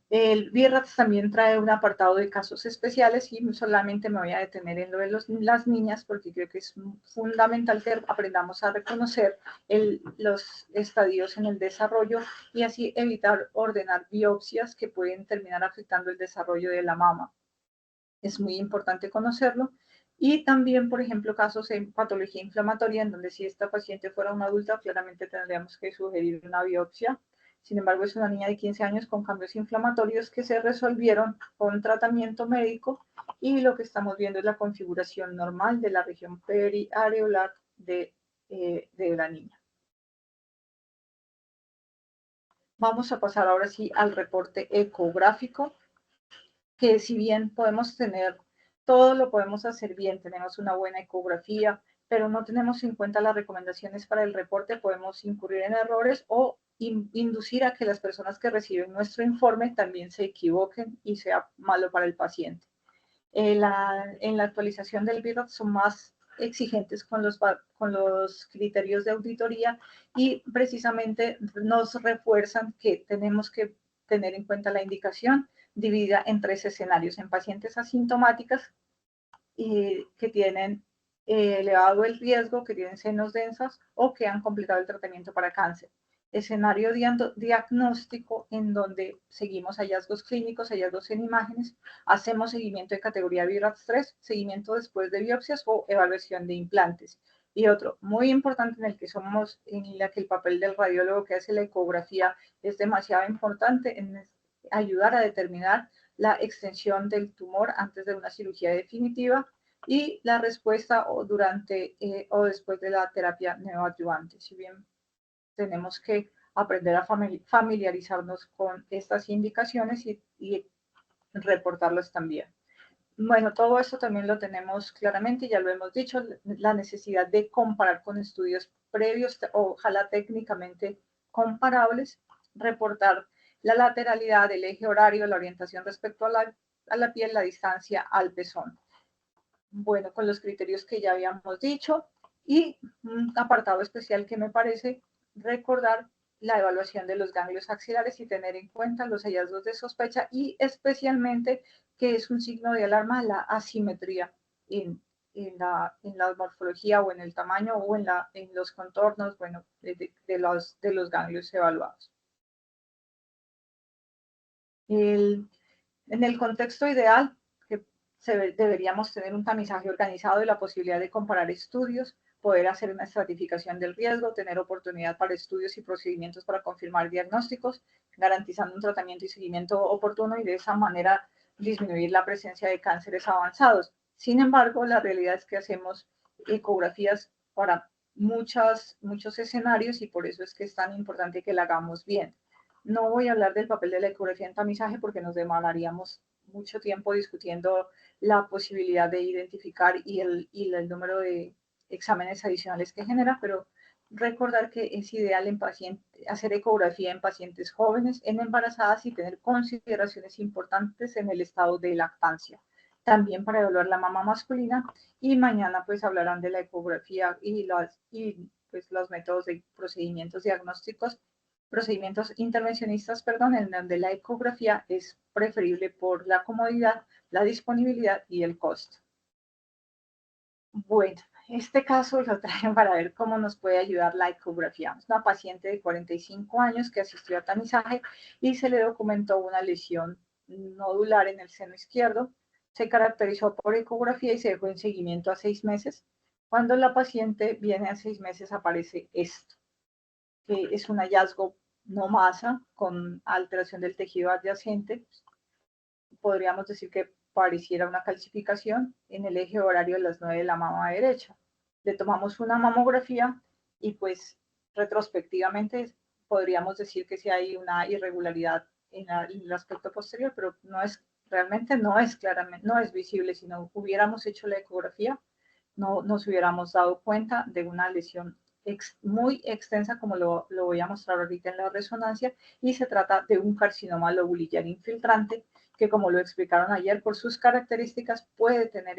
El BIRATS también trae un apartado de casos especiales y solamente me voy a detener en lo de las niñas porque creo que es fundamental que aprendamos a reconocer los estadios en el desarrollo y así evitar ordenar biopsias que pueden terminar afectando el desarrollo de la mama. Es muy importante conocerlo. Y también, por ejemplo, casos en patología inflamatoria, en donde si esta paciente fuera una adulta, claramente tendríamos que sugerir una biopsia. Sin embargo, es una niña de 15 años con cambios inflamatorios que se resolvieron con tratamiento médico y lo que estamos viendo es la configuración normal de la región periareolar de la niña. Vamos a pasar ahora sí al reporte ecográfico, que si bien podemos tener todo, lo podemos hacer bien, tenemos una buena ecografía, pero no tenemos en cuenta las recomendaciones para el reporte, podemos incurrir en errores o inducir a que las personas que reciben nuestro informe también se equivoquen y sea malo para el paciente. En la actualización del BIRAT son más exigentes con los criterios de auditoría y precisamente nos refuerzan que tenemos que tener en cuenta la indicación dividida en 3 escenarios: en pacientes asintomáticas que tienen elevado el riesgo, que tienen senos densas o que han completado el tratamiento para cáncer. Escenario diagnóstico en donde seguimos hallazgos clínicos, hallazgos en imágenes, hacemos seguimiento de categoría BIRATS 3, seguimiento después de biopsias o evaluación de implantes. Y otro muy importante en la que el papel del radiólogo que hace la ecografía es demasiado importante en ayudar a determinar la extensión del tumor antes de una cirugía definitiva y la respuesta durante o después de la terapia neoadyuvante. Si bien tenemos que aprender a familiarizarnos con estas indicaciones y reportarlas también. Bueno, todo esto también lo tenemos claramente, ya lo hemos dicho, la necesidad de comparar con estudios previos, ojalá técnicamente comparables, reportar la lateralidad del eje horario, la orientación respecto a la piel, la distancia al pezón. Bueno, con los criterios que ya habíamos dicho y un apartado especial que me parece recordar la evaluación de los ganglios axilares y tener en cuenta los hallazgos de sospecha y especialmente que es un signo de alarma la asimetría en la morfología o en el tamaño o en los contornos, bueno, de los ganglios evaluados. En el contexto ideal, que deberíamos tener un tamizaje organizado y la posibilidad de comparar estudios, poder hacer una estratificación del riesgo, tener oportunidad para estudios y procedimientos para confirmar diagnósticos, garantizando un tratamiento y seguimiento oportuno y de esa manera disminuir la presencia de cánceres avanzados. Sin embargo, la realidad es que hacemos ecografías para muchos escenarios y por eso es que es tan importante que la hagamos bien. No voy a hablar del papel de la ecografía en tamizaje porque nos demoraríamos mucho tiempo discutiendo la posibilidad de identificar y el número de exámenes adicionales que genera, pero recordar que es ideal hacer ecografía en pacientes jóvenes, en embarazadas y tener consideraciones importantes en el estado de lactancia. También para evaluar la mama masculina y mañana pues hablarán de la ecografía y pues, los métodos de procedimientos diagnósticos procedimientos intervencionistas, perdón, en donde la ecografía es preferible por la comodidad, la disponibilidad y el costo. Bueno, este caso lo traen para ver cómo nos puede ayudar la ecografía. Es una paciente de 45 años que asistió a tamizaje y se le documentó una lesión nodular en el seno izquierdo. Se caracterizó por ecografía y se dejó en seguimiento a 6 meses. Cuando la paciente viene a 6 meses aparece esto, que es un hallazgo no masa con alteración del tejido adyacente. Podríamos decir que pareciera una calcificación en el eje horario de las 9 de la mama derecha. Le tomamos una mamografía y pues retrospectivamente podríamos decir que sí hay una irregularidad en el aspecto posterior, pero realmente no es claramente, no es visible. Si no hubiéramos hecho la ecografía, no nos hubiéramos dado cuenta de una lesión muy extensa, como lo voy a mostrar ahorita en la resonancia, y se trata de un carcinoma lobulillar infiltrante, que como lo explicaron ayer, por sus características puede tener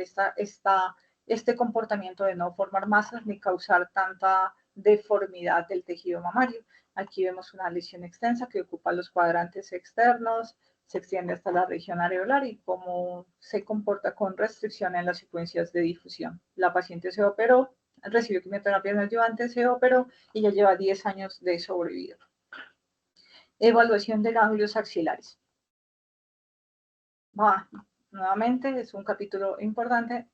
este comportamiento de no formar masas ni causar tanta deformidad del tejido mamario. Aquí vemos una lesión extensa que ocupa los cuadrantes externos, se extiende hasta la región areolar y cómo se comporta con restricción en las secuencias de difusión. La paciente se operó, recibió quimioterapia neoadyuvante, se operó y ya lleva 10 años de sobrevida. Evaluación de ganglios axilares. Nuevamente es un capítulo importante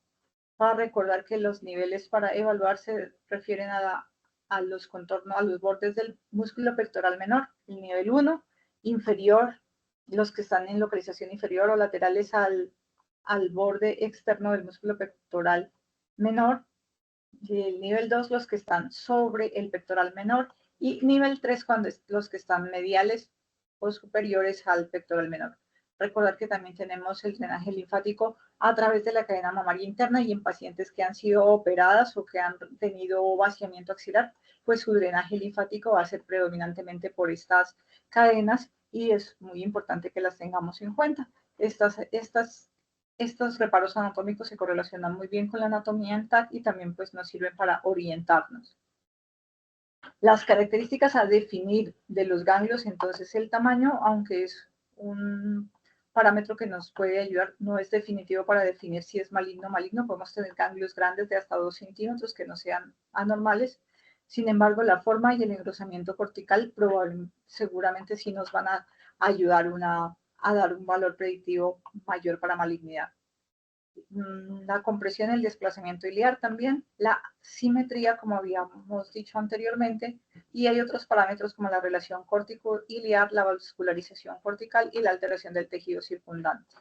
para recordar que los niveles para evaluar se refieren a los contornos, a los bordes del músculo pectoral menor, el nivel 1, inferior, los que están en localización inferior o laterales al borde externo del músculo pectoral menor, y el nivel 2, los que están sobre el pectoral menor, y nivel 3, los que están mediales o superiores al pectoral menor. Recordar que también tenemos el drenaje linfático a través de la cadena mamaria interna y en pacientes que han sido operadas o que han tenido vaciamiento axilar, pues su drenaje linfático va a ser predominantemente por estas cadenas y es muy importante que las tengamos en cuenta. Estos reparos anatómicos se correlacionan muy bien con la anatomía en TAC y también pues nos sirven para orientarnos. Las características a definir de los ganglios, entonces el tamaño, aunque es un parámetro que nos puede ayudar, no es definitivo para definir si es maligno o maligno. Podemos tener ganglios grandes de hasta 2 centímetros que no sean anormales. Sin embargo, la forma y el engrosamiento cortical seguramente sí nos van a ayudar a dar un valor predictivo mayor para malignidad. La compresión, el desplazamiento iliar también, la simetría, como habíamos dicho anteriormente, y hay otros parámetros como la relación córtico-iliar, la vascularización cortical y la alteración del tejido circundante.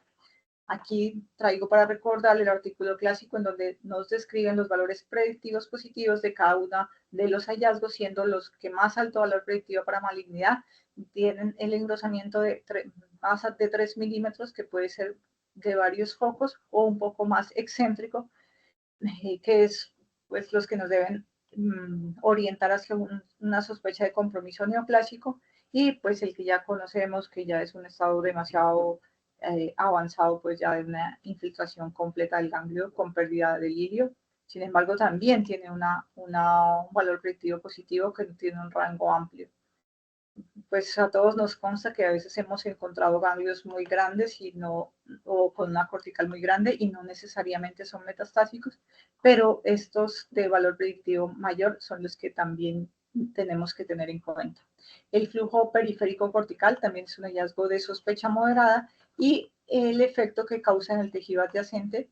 Aquí traigo para recordar el artículo clásico en donde nos describen los valores predictivos positivos de cada uno de los hallazgos, siendo los que más alto valor predictivo para malignidad tienen el engrosamiento de más de 3 milímetros, que puede ser de varios focos o un poco más excéntrico, que es pues los que nos deben orientar hacia una sospecha de compromiso neoplásico, y pues el que ya conocemos, que ya es un estado demasiado avanzado, pues ya de una infiltración completa del ganglio con pérdida de ilirio. Sin embargo, también tiene un valor predictivo positivo que tiene un rango amplio. Pues a todos nos consta que a veces hemos encontrado ganglios muy grandes o con una cortical muy grande y no necesariamente son metastásicos, pero estos de valor predictivo mayor son los que también tenemos que tener en cuenta. El flujo periférico cortical también es un hallazgo de sospecha moderada, y el efecto que causa en el tejido adyacente,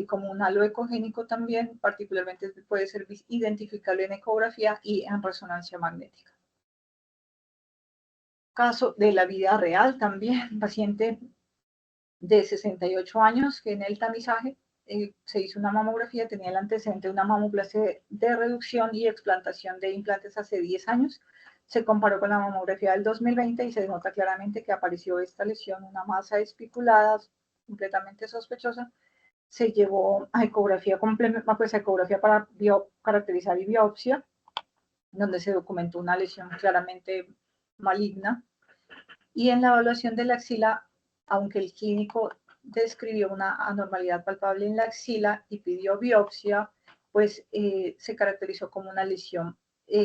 como un halo ecogénico también, particularmente puede ser identificable en ecografía y en resonancia magnética. Caso de la vida real también, paciente de 68 años que en el tamizaje se hizo una mamografía, tenía el antecedente de una mamoplastia de reducción y explantación de implantes hace 10 años. Se comparó con la mamografía del 2020 y se nota claramente que apareció esta lesión, una masa especulada completamente sospechosa. Se llevó a ecografía pues a ecografía para caracterizar y biopsia, donde se documentó una lesión claramente maligna. Y en la evaluación de la axila, aunque el clínico describió una anormalidad palpable en la axila y pidió biopsia, pues se caracterizó como una lesión,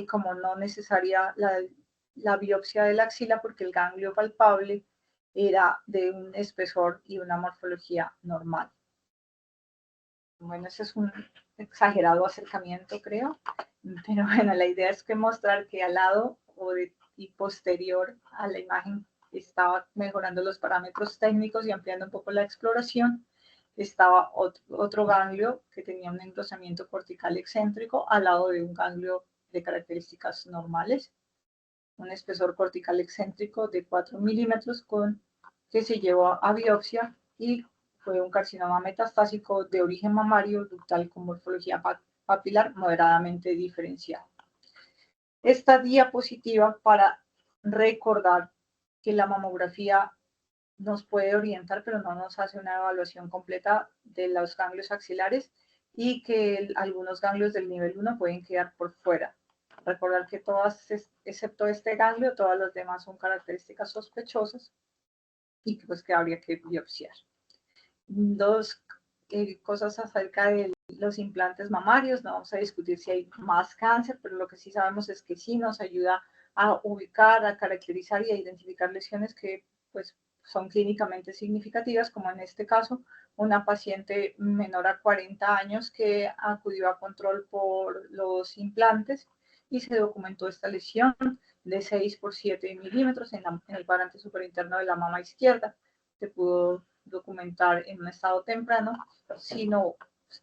como no necesaria la biopsia de la axila, porque el ganglio palpable era de un espesor y una morfología normal. Bueno, ese es un exagerado acercamiento, creo, pero bueno, la idea es que mostrar que al lado y posterior a la imagen estaba mejorando los parámetros técnicos y ampliando un poco la exploración. Estaba otro ganglio que tenía un engrosamiento cortical excéntrico al lado de un ganglio de características normales, un espesor cortical excéntrico de 4 milímetros que se llevó a biopsia, y fue un carcinoma metastásico de origen mamario ductal con morfología papilar moderadamente diferenciada. Esta diapositiva para recordar que la mamografía nos puede orientar, pero no nos hace una evaluación completa de los ganglios axilares, y que algunos ganglios del nivel 1 pueden quedar por fuera. Recordar que todas, excepto este ganglio, todas las demás son características sospechosas y que pues que habría que biopsiar. Dos cosas acerca de los implantes mamarios. No vamos a discutir si hay más cáncer, pero lo que sí sabemos es que sí nos ayuda a ubicar, a caracterizar y a identificar lesiones que pues son clínicamente significativas, como en este caso, una paciente menor a 40 años que acudió a control por los implantes y se documentó esta lesión de 6 por 7 milímetros en el cuadrante superinterno de la mama izquierda. Se pudo documentar en un estado temprano, si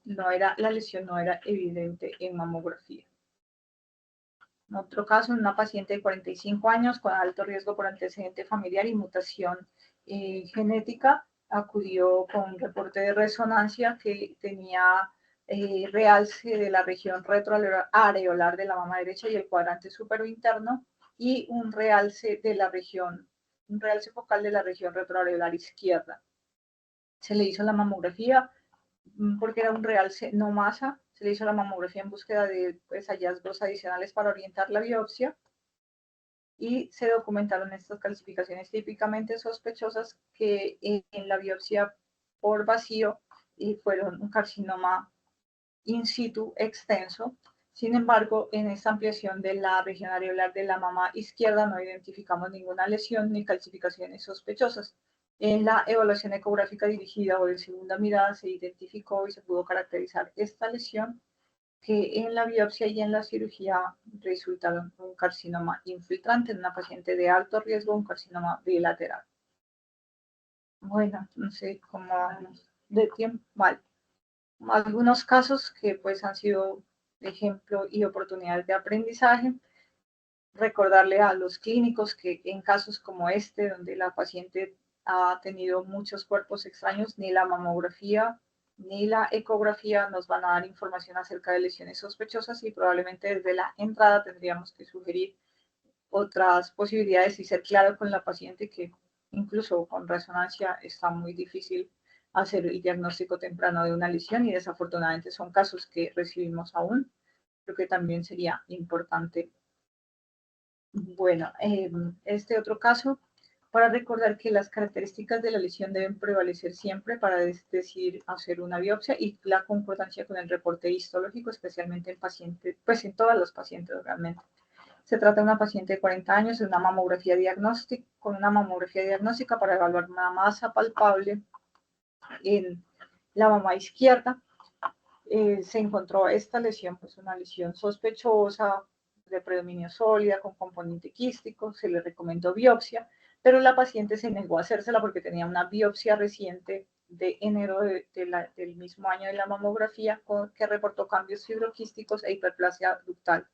la lesión no era evidente en mamografía. En otro caso, una paciente de 45 años con alto riesgo por antecedente familiar y mutación genética, acudió con un reporte de resonancia que tenía realce de la región retroareolar de la mama derecha y el cuadrante superinterno y un realce focal de la región retroareolar izquierda. Se le hizo la mamografía porque era un realce no masa, se le hizo la mamografía en búsqueda de hallazgos adicionales para orientar la biopsia y se documentaron estas calcificaciones típicamente sospechosas que en la biopsia por vacío fueron un carcinoma in situ extenso. Sin embargo, en esta ampliación de la región areolar de la mama izquierda no identificamos ninguna lesión ni calcificaciones sospechosas. En la evaluación ecográfica dirigida o de segunda mirada se identificó y se pudo caracterizar esta lesión que en la biopsia y en la cirugía resultaron un carcinoma infiltrante en una paciente de alto riesgo, un carcinoma bilateral. Bueno, no sé cómo vamos de tiempo. Vale. Algunos casos que pues han sido ejemplo y oportunidades de aprendizaje. Recordarle a los clínicos que en casos como este, donde la paciente ha tenido muchos cuerpos extraños, ni la mamografía ni la ecografía nos van a dar información acerca de lesiones sospechosas y probablemente desde la entrada tendríamos que sugerir otras posibilidades y ser claro con la paciente que incluso con resonancia está muy difícil hacer el diagnóstico temprano de una lesión y desafortunadamente son casos que recibimos aún. Creo que también sería importante. Bueno, este otro caso, para recordar que las características de la lesión deben prevalecer siempre para decidir hacer una biopsia y la concordancia con el reporte histológico, especialmente en pacientes, pues en todas los pacientes realmente. Se trata de una paciente de 40 años con una mamografía diagnóstica para evaluar una masa palpable en la mama izquierda. Se encontró esta lesión, pues una lesión sospechosa, de predominio sólida, con componente quístico, se le recomendó biopsia, pero la paciente se negó a hacérsela porque tenía una biopsia reciente de enero del mismo año de la mamografía que reportó cambios fibroquísticos e hiperplasia ductal.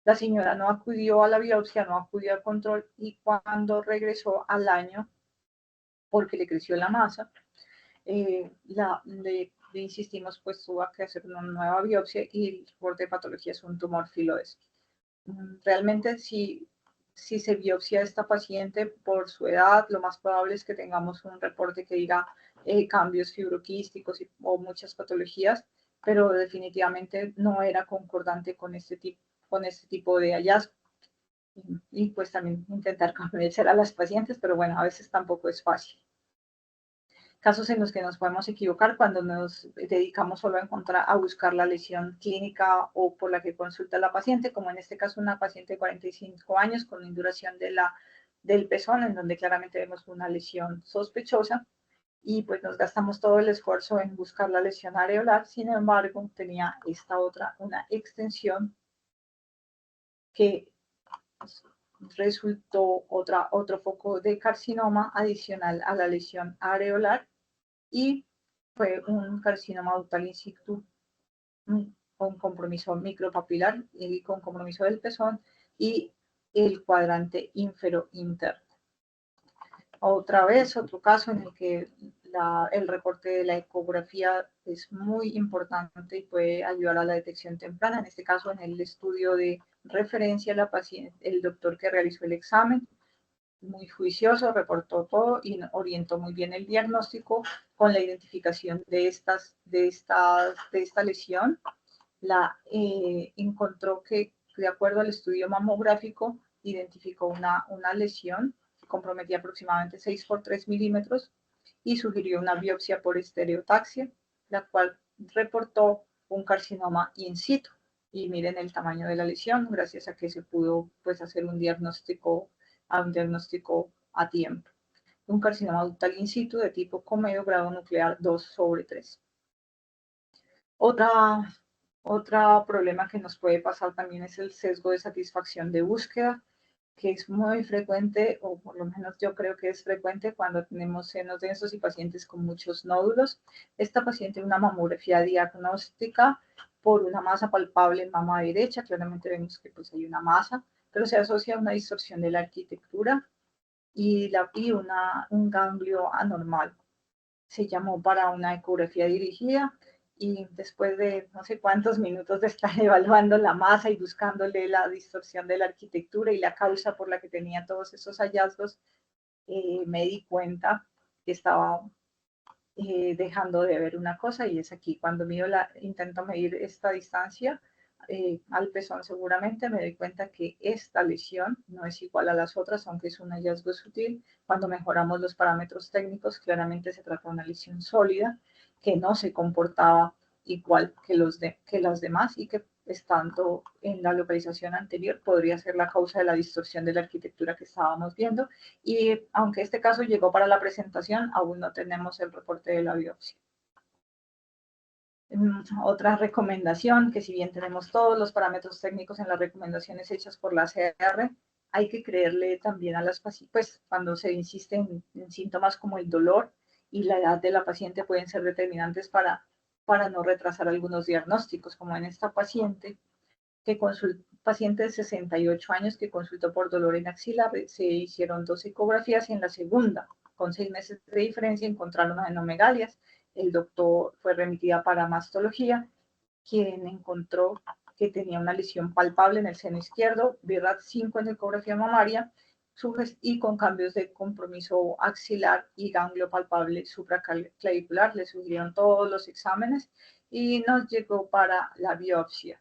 La señora no acudió a la biopsia, no acudió al control y cuando regresó al año, porque le creció la masa, le insistimos, pues tuvo que hacer una nueva biopsia y el reporte de patología es un tumor filodes. Realmente si se biopsia a esta paciente por su edad, lo más probable es que tengamos un reporte que diga cambios fibroquísticos o muchas patologías, pero definitivamente no era concordante con este tipo de hallazgo. Y pues también intentar convencer a las pacientes, pero bueno, a veces tampoco es fácil. Casos en los que nos podemos equivocar cuando nos dedicamos solo a buscar la lesión clínica o por la que consulta la paciente, como en este caso una paciente de 45 años con induración del pezón, en donde claramente vemos una lesión sospechosa y pues nos gastamos todo el esfuerzo en buscar la lesión areolar. Sin embargo, tenía esta otra, una extensión que resultó otro foco de carcinoma adicional a la lesión areolar y fue un carcinoma ductal in situ con compromiso micropapilar y con compromiso del pezón y el cuadrante ínfero interno. Otra vez, otro caso en el que el reporte de la ecografía es muy importante y puede ayudar a la detección temprana. En este caso, en el estudio de referencia, la paciente, el doctor que realizó el examen, muy juicioso, reportó todo y orientó muy bien el diagnóstico con la identificación de esta lesión. Encontró que, de acuerdo al estudio mamográfico, identificó una lesión que comprometía aproximadamente 6 por 3 milímetros y sugirió una biopsia por estereotaxia, la cual reportó un carcinoma in situ. Y miren el tamaño de la lesión, gracias a que se pudo pues, hacer un diagnóstico a tiempo. un carcinoma ductal in situ de tipo comedo grado nuclear 2/3. Otro problema que nos puede pasar también es el sesgo de satisfacción de búsqueda, que es muy frecuente, o por lo menos yo creo que es frecuente cuando tenemos senos densos y pacientes con muchos nódulos. Esta paciente, una mamografía diagnóstica por una masa palpable en mama derecha, claramente vemos que pues hay una masa, pero se asocia a una distorsión de la arquitectura y un ganglio anormal. Se llamó para una ecografía dirigida y después de no sé cuántos minutos de estar evaluando la masa y buscándole la distorsión de la arquitectura y la causa por la que tenía todos esos hallazgos, me di cuenta que estaba dejando de ver una cosa, y es aquí cuando intento medir esta distancia al pezón, seguramente me doy cuenta que esta lesión no es igual a las otras, aunque es un hallazgo sutil. Cuando mejoramos los parámetros técnicos, claramente se trata de una lesión sólida que no se comportaba igual que las demás y que, estando en la localización anterior, podría ser la causa de la distorsión de la arquitectura que estábamos viendo. Y aunque este caso llegó para la presentación, aún no tenemos el reporte de la biopsia. Otra recomendación, que si bien tenemos todos los parámetros técnicos en las recomendaciones hechas por la CR, hay que creerle también a las pacientes, pues cuando se insiste en síntomas como el dolor y la edad de la paciente pueden ser determinantes para no retrasar algunos diagnósticos, como en esta paciente paciente de 68 años que consultó por dolor en axila. Se hicieron 2 ecografías y en la segunda, con 6 meses de diferencia, encontraron adenomegalias. El doctor fue remitida para mastología, quien encontró que tenía una lesión palpable en el seno izquierdo, BRAF 5 en ecografía mamaria, y con cambios de compromiso axilar y ganglio palpable supraclavicular. Le sugirieron todos los exámenes y nos llegó para la biopsia.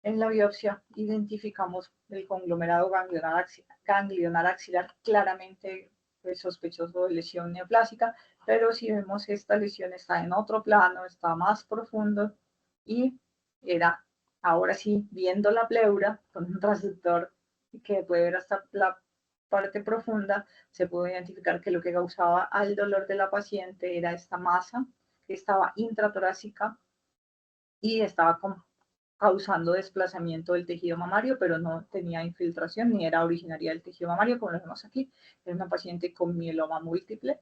En la biopsia identificamos el conglomerado ganglionar axilar, claramente sospechoso de lesión neoplásica, pero si vemos esta lesión está en otro plano, está más profundo y era, ahora sí, viendo la pleura con un transductor que puede ver hasta la parte profunda, se pudo identificar que lo que causaba al dolor de la paciente era esta masa que estaba intratorácica y estaba causando desplazamiento del tejido mamario, pero no tenía infiltración ni era originaria del tejido mamario, como lo vemos aquí. Era una paciente con mieloma múltiple,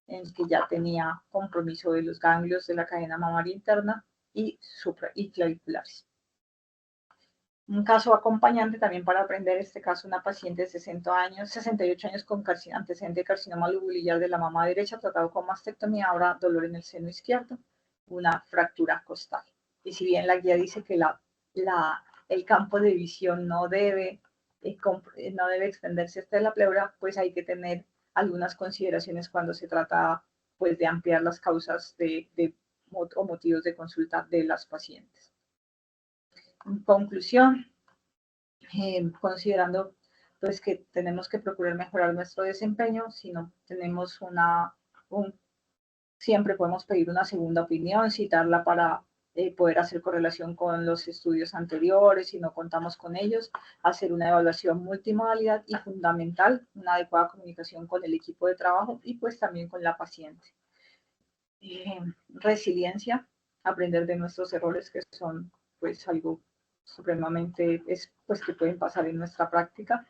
en el que ya tenía compromiso de los ganglios de la cadena mamaria interna y claviculares. Un caso acompañante también para aprender, este caso, una paciente de 68 años con antecedente de carcinoma lobulillar de la mama derecha, tratado con mastectomía, ahora dolor en el seno izquierdo, una fractura costal. Y si bien la guía dice que el campo de visión no debe extenderse hasta la pleura, pues hay que tener algunas consideraciones cuando se trata pues, de ampliar las causas o motivos de consulta de las pacientes. En conclusión, considerando pues que tenemos que procurar mejorar nuestro desempeño, si no tenemos siempre podemos pedir una segunda opinión, citarla para poder hacer correlación con los estudios anteriores, si no contamos con ellos, hacer una evaluación multimodalidad y, fundamental, una adecuada comunicación con el equipo de trabajo y pues también con la paciente. Resiliencia, aprender de nuestros errores, que son pues algo supremamente pues que pueden pasar en nuestra práctica.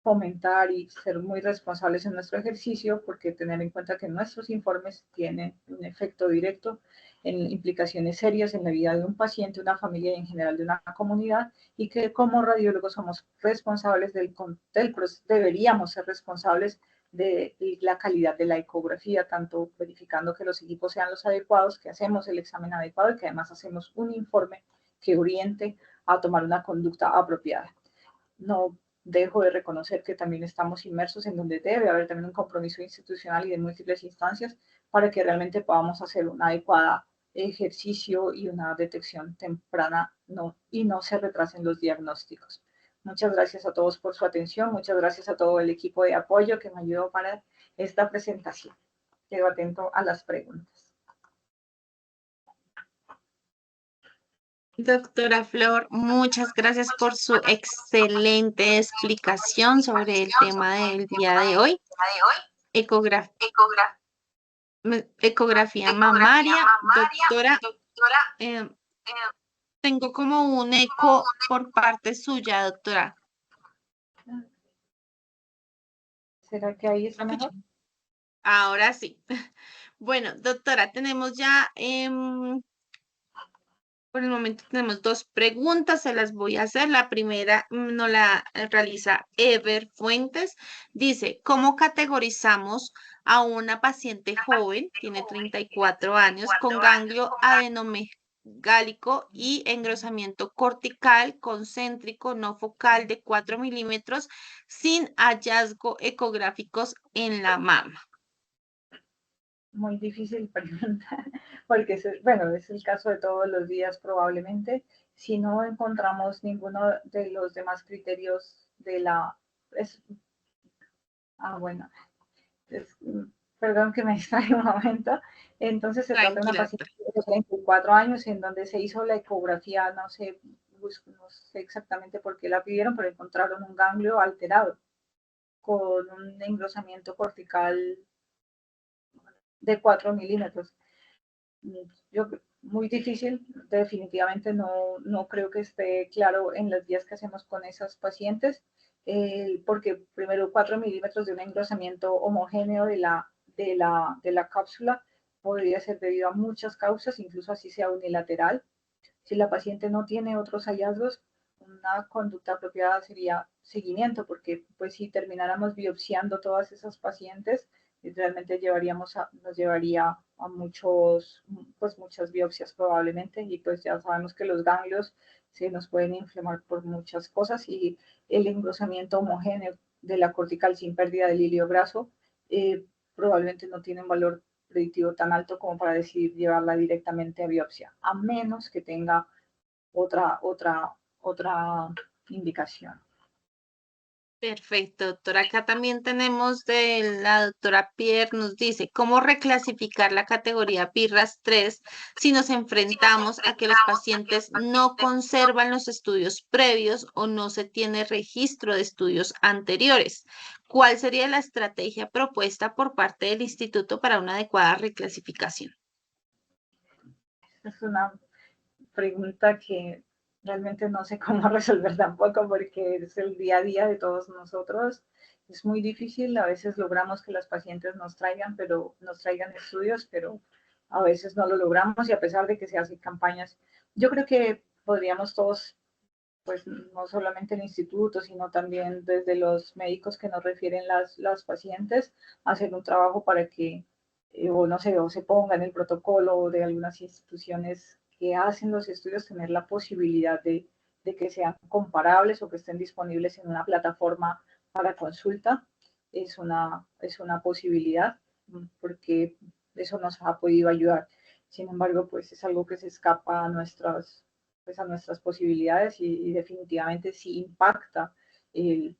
Fomentar y ser muy responsables en nuestro ejercicio, porque tener en cuenta que nuestros informes tienen un efecto directo en implicaciones serias en la vida de un paciente, una familia y en general de una comunidad, y que como radiólogos somos responsables deberíamos ser responsables de la calidad de la ecografía, tanto verificando que los equipos sean los adecuados, que hacemos el examen adecuado y que además hacemos un informe que oriente a tomar una conducta apropiada. No dejo de reconocer que también estamos inmersos en donde debe haber también un compromiso institucional y de múltiples instancias para que realmente podamos hacer un adecuado ejercicio y una detección temprana y no se retrasen los diagnósticos. Muchas gracias a todos por su atención, muchas gracias a todo el equipo de apoyo que me ayudó para esta presentación. Quedo atento a las preguntas. Doctora Flor, muchas gracias por su excelente explicación sobre el tema del día de hoy. Ecografía, ecografía mamaria. Doctora, eh, tengo como un eco por parte suya, doctora. ¿Será que ahí está ¿Me mejor? escucha? Ahora sí. Bueno, doctora, tenemos ya, por el momento tenemos dos preguntas, se las voy a hacer. La primera nos la realiza Ever Fuentes. Dice, ¿cómo categorizamos a una paciente joven, tiene 34 años, con ganglio adenomegálico y engrosamiento cortical concéntrico no focal de 4 milímetros sin hallazgo ecográficos en la mama? Muy difícil pregunta, porque bueno, es el caso de todos los días probablemente. Si no encontramos ninguno de los demás criterios de la... Es, bueno, es, perdón que me distraje un momento. Entonces se trata de una Tranquila, paciente doctora. de 34 años en donde se hizo la ecografía, no sé exactamente por qué la pidieron, pero encontraron un ganglio alterado con un engrosamiento cortical de 4 milímetros. Yo, muy difícil, definitivamente no creo que esté claro en las guías que hacemos con esas pacientes, porque primero 4 milímetros de un engrosamiento homogéneo de la cápsula podría ser debido a muchas causas, incluso así sea unilateral. Si la paciente no tiene otros hallazgos, una conducta apropiada sería seguimiento, porque pues si termináramos biopsiando todas esas pacientes, realmente nos llevaría a muchas biopsias probablemente, y pues ya sabemos que los ganglios se nos pueden inflamar por muchas cosas, y el engrosamiento homogéneo de la cortical sin pérdida del hilio graso probablemente no tiene un valor predictivo tan alto como para decidir llevarla directamente a biopsia, a menos que tenga otra indicación. Perfecto, doctora. Acá también tenemos de la doctora Pierre, nos dice, ¿cómo reclasificar la categoría PIRRAS 3 si nos enfrentamos a que los pacientes no conservan los estudios previos o no se tiene registro de estudios anteriores? ¿Cuál sería la estrategia propuesta por parte del instituto para una adecuada reclasificación? Es una pregunta que realmente no sé cómo resolver tampoco, porque es el día a día de todos nosotros. Es muy difícil, a veces logramos que las pacientes nos traigan estudios, pero a veces no lo logramos, y a pesar de que se hacen campañas, yo creo que podríamos todos, pues no solamente el instituto, sino también desde los médicos que nos refieren las pacientes, hacer un trabajo para que, o no sé, o se ponga en el protocolo de algunas instituciones que hacen los estudios, tener la posibilidad de que sean comparables o que estén disponibles en una plataforma para consulta. Es una posibilidad, porque eso nos ha podido ayudar. Sin embargo, pues es algo que se escapa a nuestras posibilidades, y definitivamente sí impacta y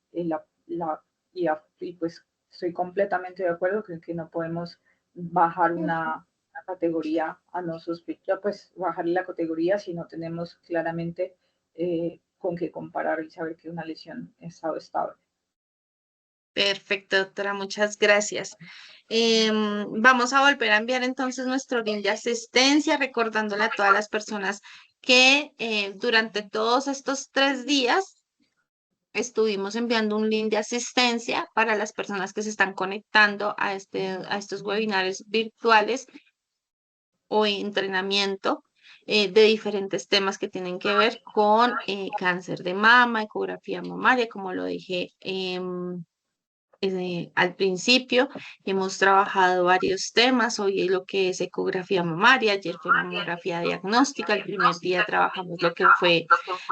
pues estoy completamente de acuerdo que no podemos bajar una categoría a no sospechar, pues bajarle la categoría si no tenemos claramente con qué comparar y saber que una lesión en estado estable. Perfecto, doctora, muchas gracias. Vamos a volver a enviar entonces nuestro link de asistencia, recordándole a todas las personas que durante todos estos 3 días estuvimos enviando un link de asistencia para las personas que se están conectando a estos webinars virtuales o entrenamiento de diferentes temas que tienen que ver con cáncer de mama, ecografía mamaria, como lo dije. Al principio hemos trabajado varios temas, hoy lo que es ecografía mamaria, ayer fue mamografía diagnóstica, el primer día trabajamos lo que fue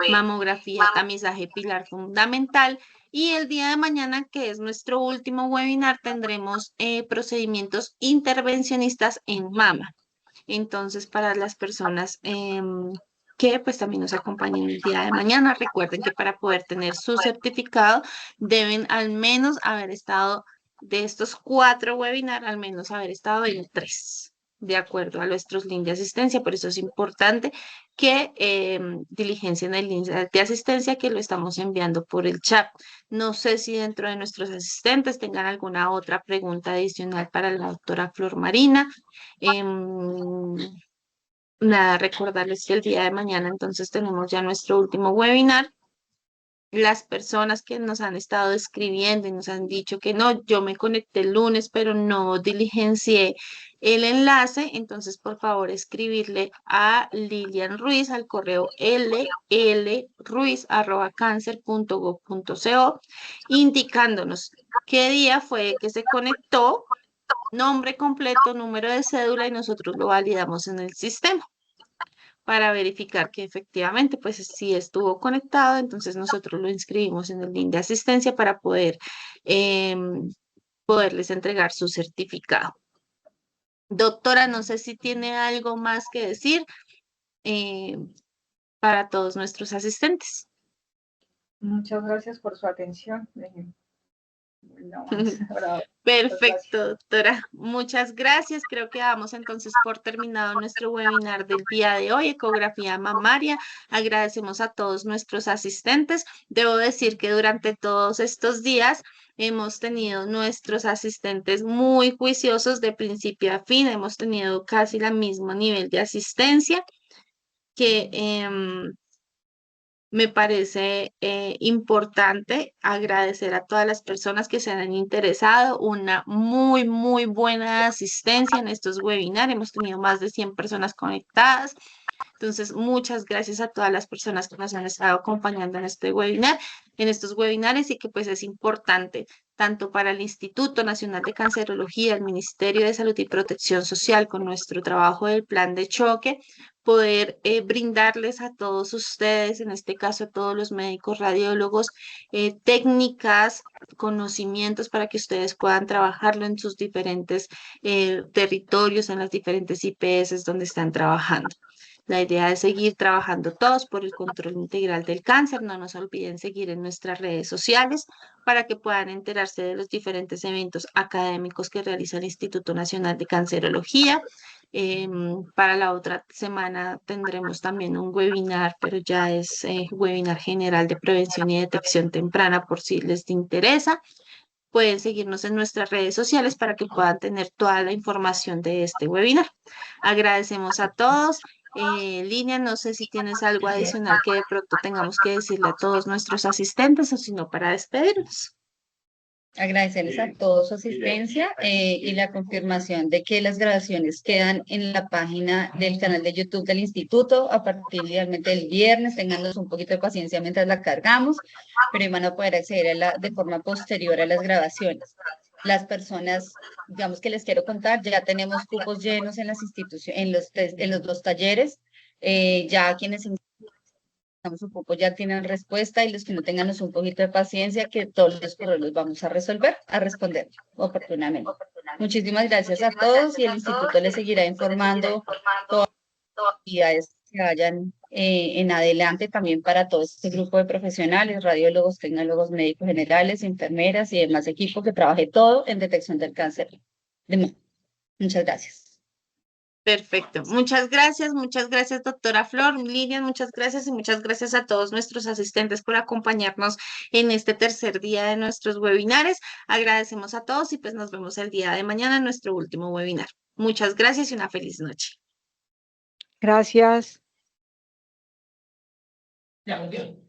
mamografía, tamizaje pilar fundamental, y el día de mañana, que es nuestro último webinar, tendremos procedimientos intervencionistas en mama. Entonces, para las personas que pues también nos acompañen el día de mañana, recuerden que para poder tener su certificado deben al menos haber estado de estos 4 webinars, al menos haber estado en 3. de acuerdo a nuestros links de asistencia. Por eso es importante que diligencien el link de asistencia que lo estamos enviando por el chat. No sé si dentro de nuestros asistentes tengan alguna otra pregunta adicional para la doctora Flor Marina. Nada, recordarles que el día de mañana entonces tenemos ya nuestro último webinar. Las personas que nos han estado escribiendo y nos han dicho que no, yo me conecté el lunes, pero no diligencié el enlace, entonces por favor escribirle a Lilian Ruiz al correo llruiz@cancer.gov.co indicándonos qué día fue que se conectó, nombre completo, número de cédula y nosotros lo validamos en el sistema para verificar que efectivamente, pues si estuvo conectado, entonces nosotros lo inscribimos en el link de asistencia para poderles entregar su certificado. Doctora, no sé si tiene algo más que decir eh, para todos nuestros asistentes. Muchas gracias por su atención. No más. Bravo. Perfecto, doctora. Muchas gracias. Creo que damos entonces por terminado nuestro webinar del día de hoy, ecografía mamaria. Agradecemos a todos nuestros asistentes. Debo decir que durante todos estos días hemos tenido nuestros asistentes muy juiciosos de principio a fin. Hemos tenido casi el mismo nivel de asistencia que me parece importante agradecer a todas las personas que se han interesado, una muy, muy buena asistencia en estos webinars. Hemos tenido más de 100 personas conectadas. Entonces, muchas gracias a todas las personas que nos han estado acompañando en este webinar, en estos webinars y que pues es importante tanto para el Instituto Nacional de Cancerología, el Ministerio de Salud y Protección Social con nuestro trabajo del plan de choque, poder brindarles a todos ustedes, en este caso a todos los médicos radiólogos, técnicas, conocimientos para que ustedes puedan trabajarlo en sus diferentes territorios, en las diferentes IPS donde están trabajando. La idea es seguir trabajando todos por el control integral del cáncer. No nos olviden seguir en nuestras redes sociales para que puedan enterarse de los diferentes eventos académicos que realiza el Instituto Nacional de Cancerología. Para la otra semana tendremos también un webinar, pero ya es webinar general de prevención y detección temprana por si les interesa. Pueden seguirnos en nuestras redes sociales para que puedan tener toda la información de este webinar. Agradecemos a todos. Línea, no sé si tienes algo adicional que de pronto tengamos que decirle a todos nuestros asistentes o si no para despedirnos. Agradecerles a todos su asistencia y la confirmación de que las grabaciones quedan en la página del canal de YouTube del Instituto a partir idealmente del viernes. Téngannos un poquito de paciencia mientras la cargamos, pero van a poder acceder de forma posterior a las grabaciones. Las personas, digamos que les quiero contar, ya tenemos cupos llenos en las instituciones, en los dos talleres. Ya quienes un poco ya tienen respuesta y los que no tengan un poquito de paciencia, que todos los correos los vamos a responder oportunamente. Muchísimas gracias a todos y el instituto les seguirá informando todas las actividades que vayan en adelante también para todo este grupo de profesionales, radiólogos, tecnólogos, médicos generales, enfermeras y demás equipo que trabaje todo en detección del cáncer de mama. Muchas gracias. Perfecto. Muchas gracias, doctora Flor, Lilian, muchas gracias y muchas gracias a todos nuestros asistentes por acompañarnos en este tercer día de nuestros webinares. Agradecemos a todos y pues nos vemos el día de mañana en nuestro último webinar. Muchas gracias y una feliz noche. Gracias. Ya, muy bien.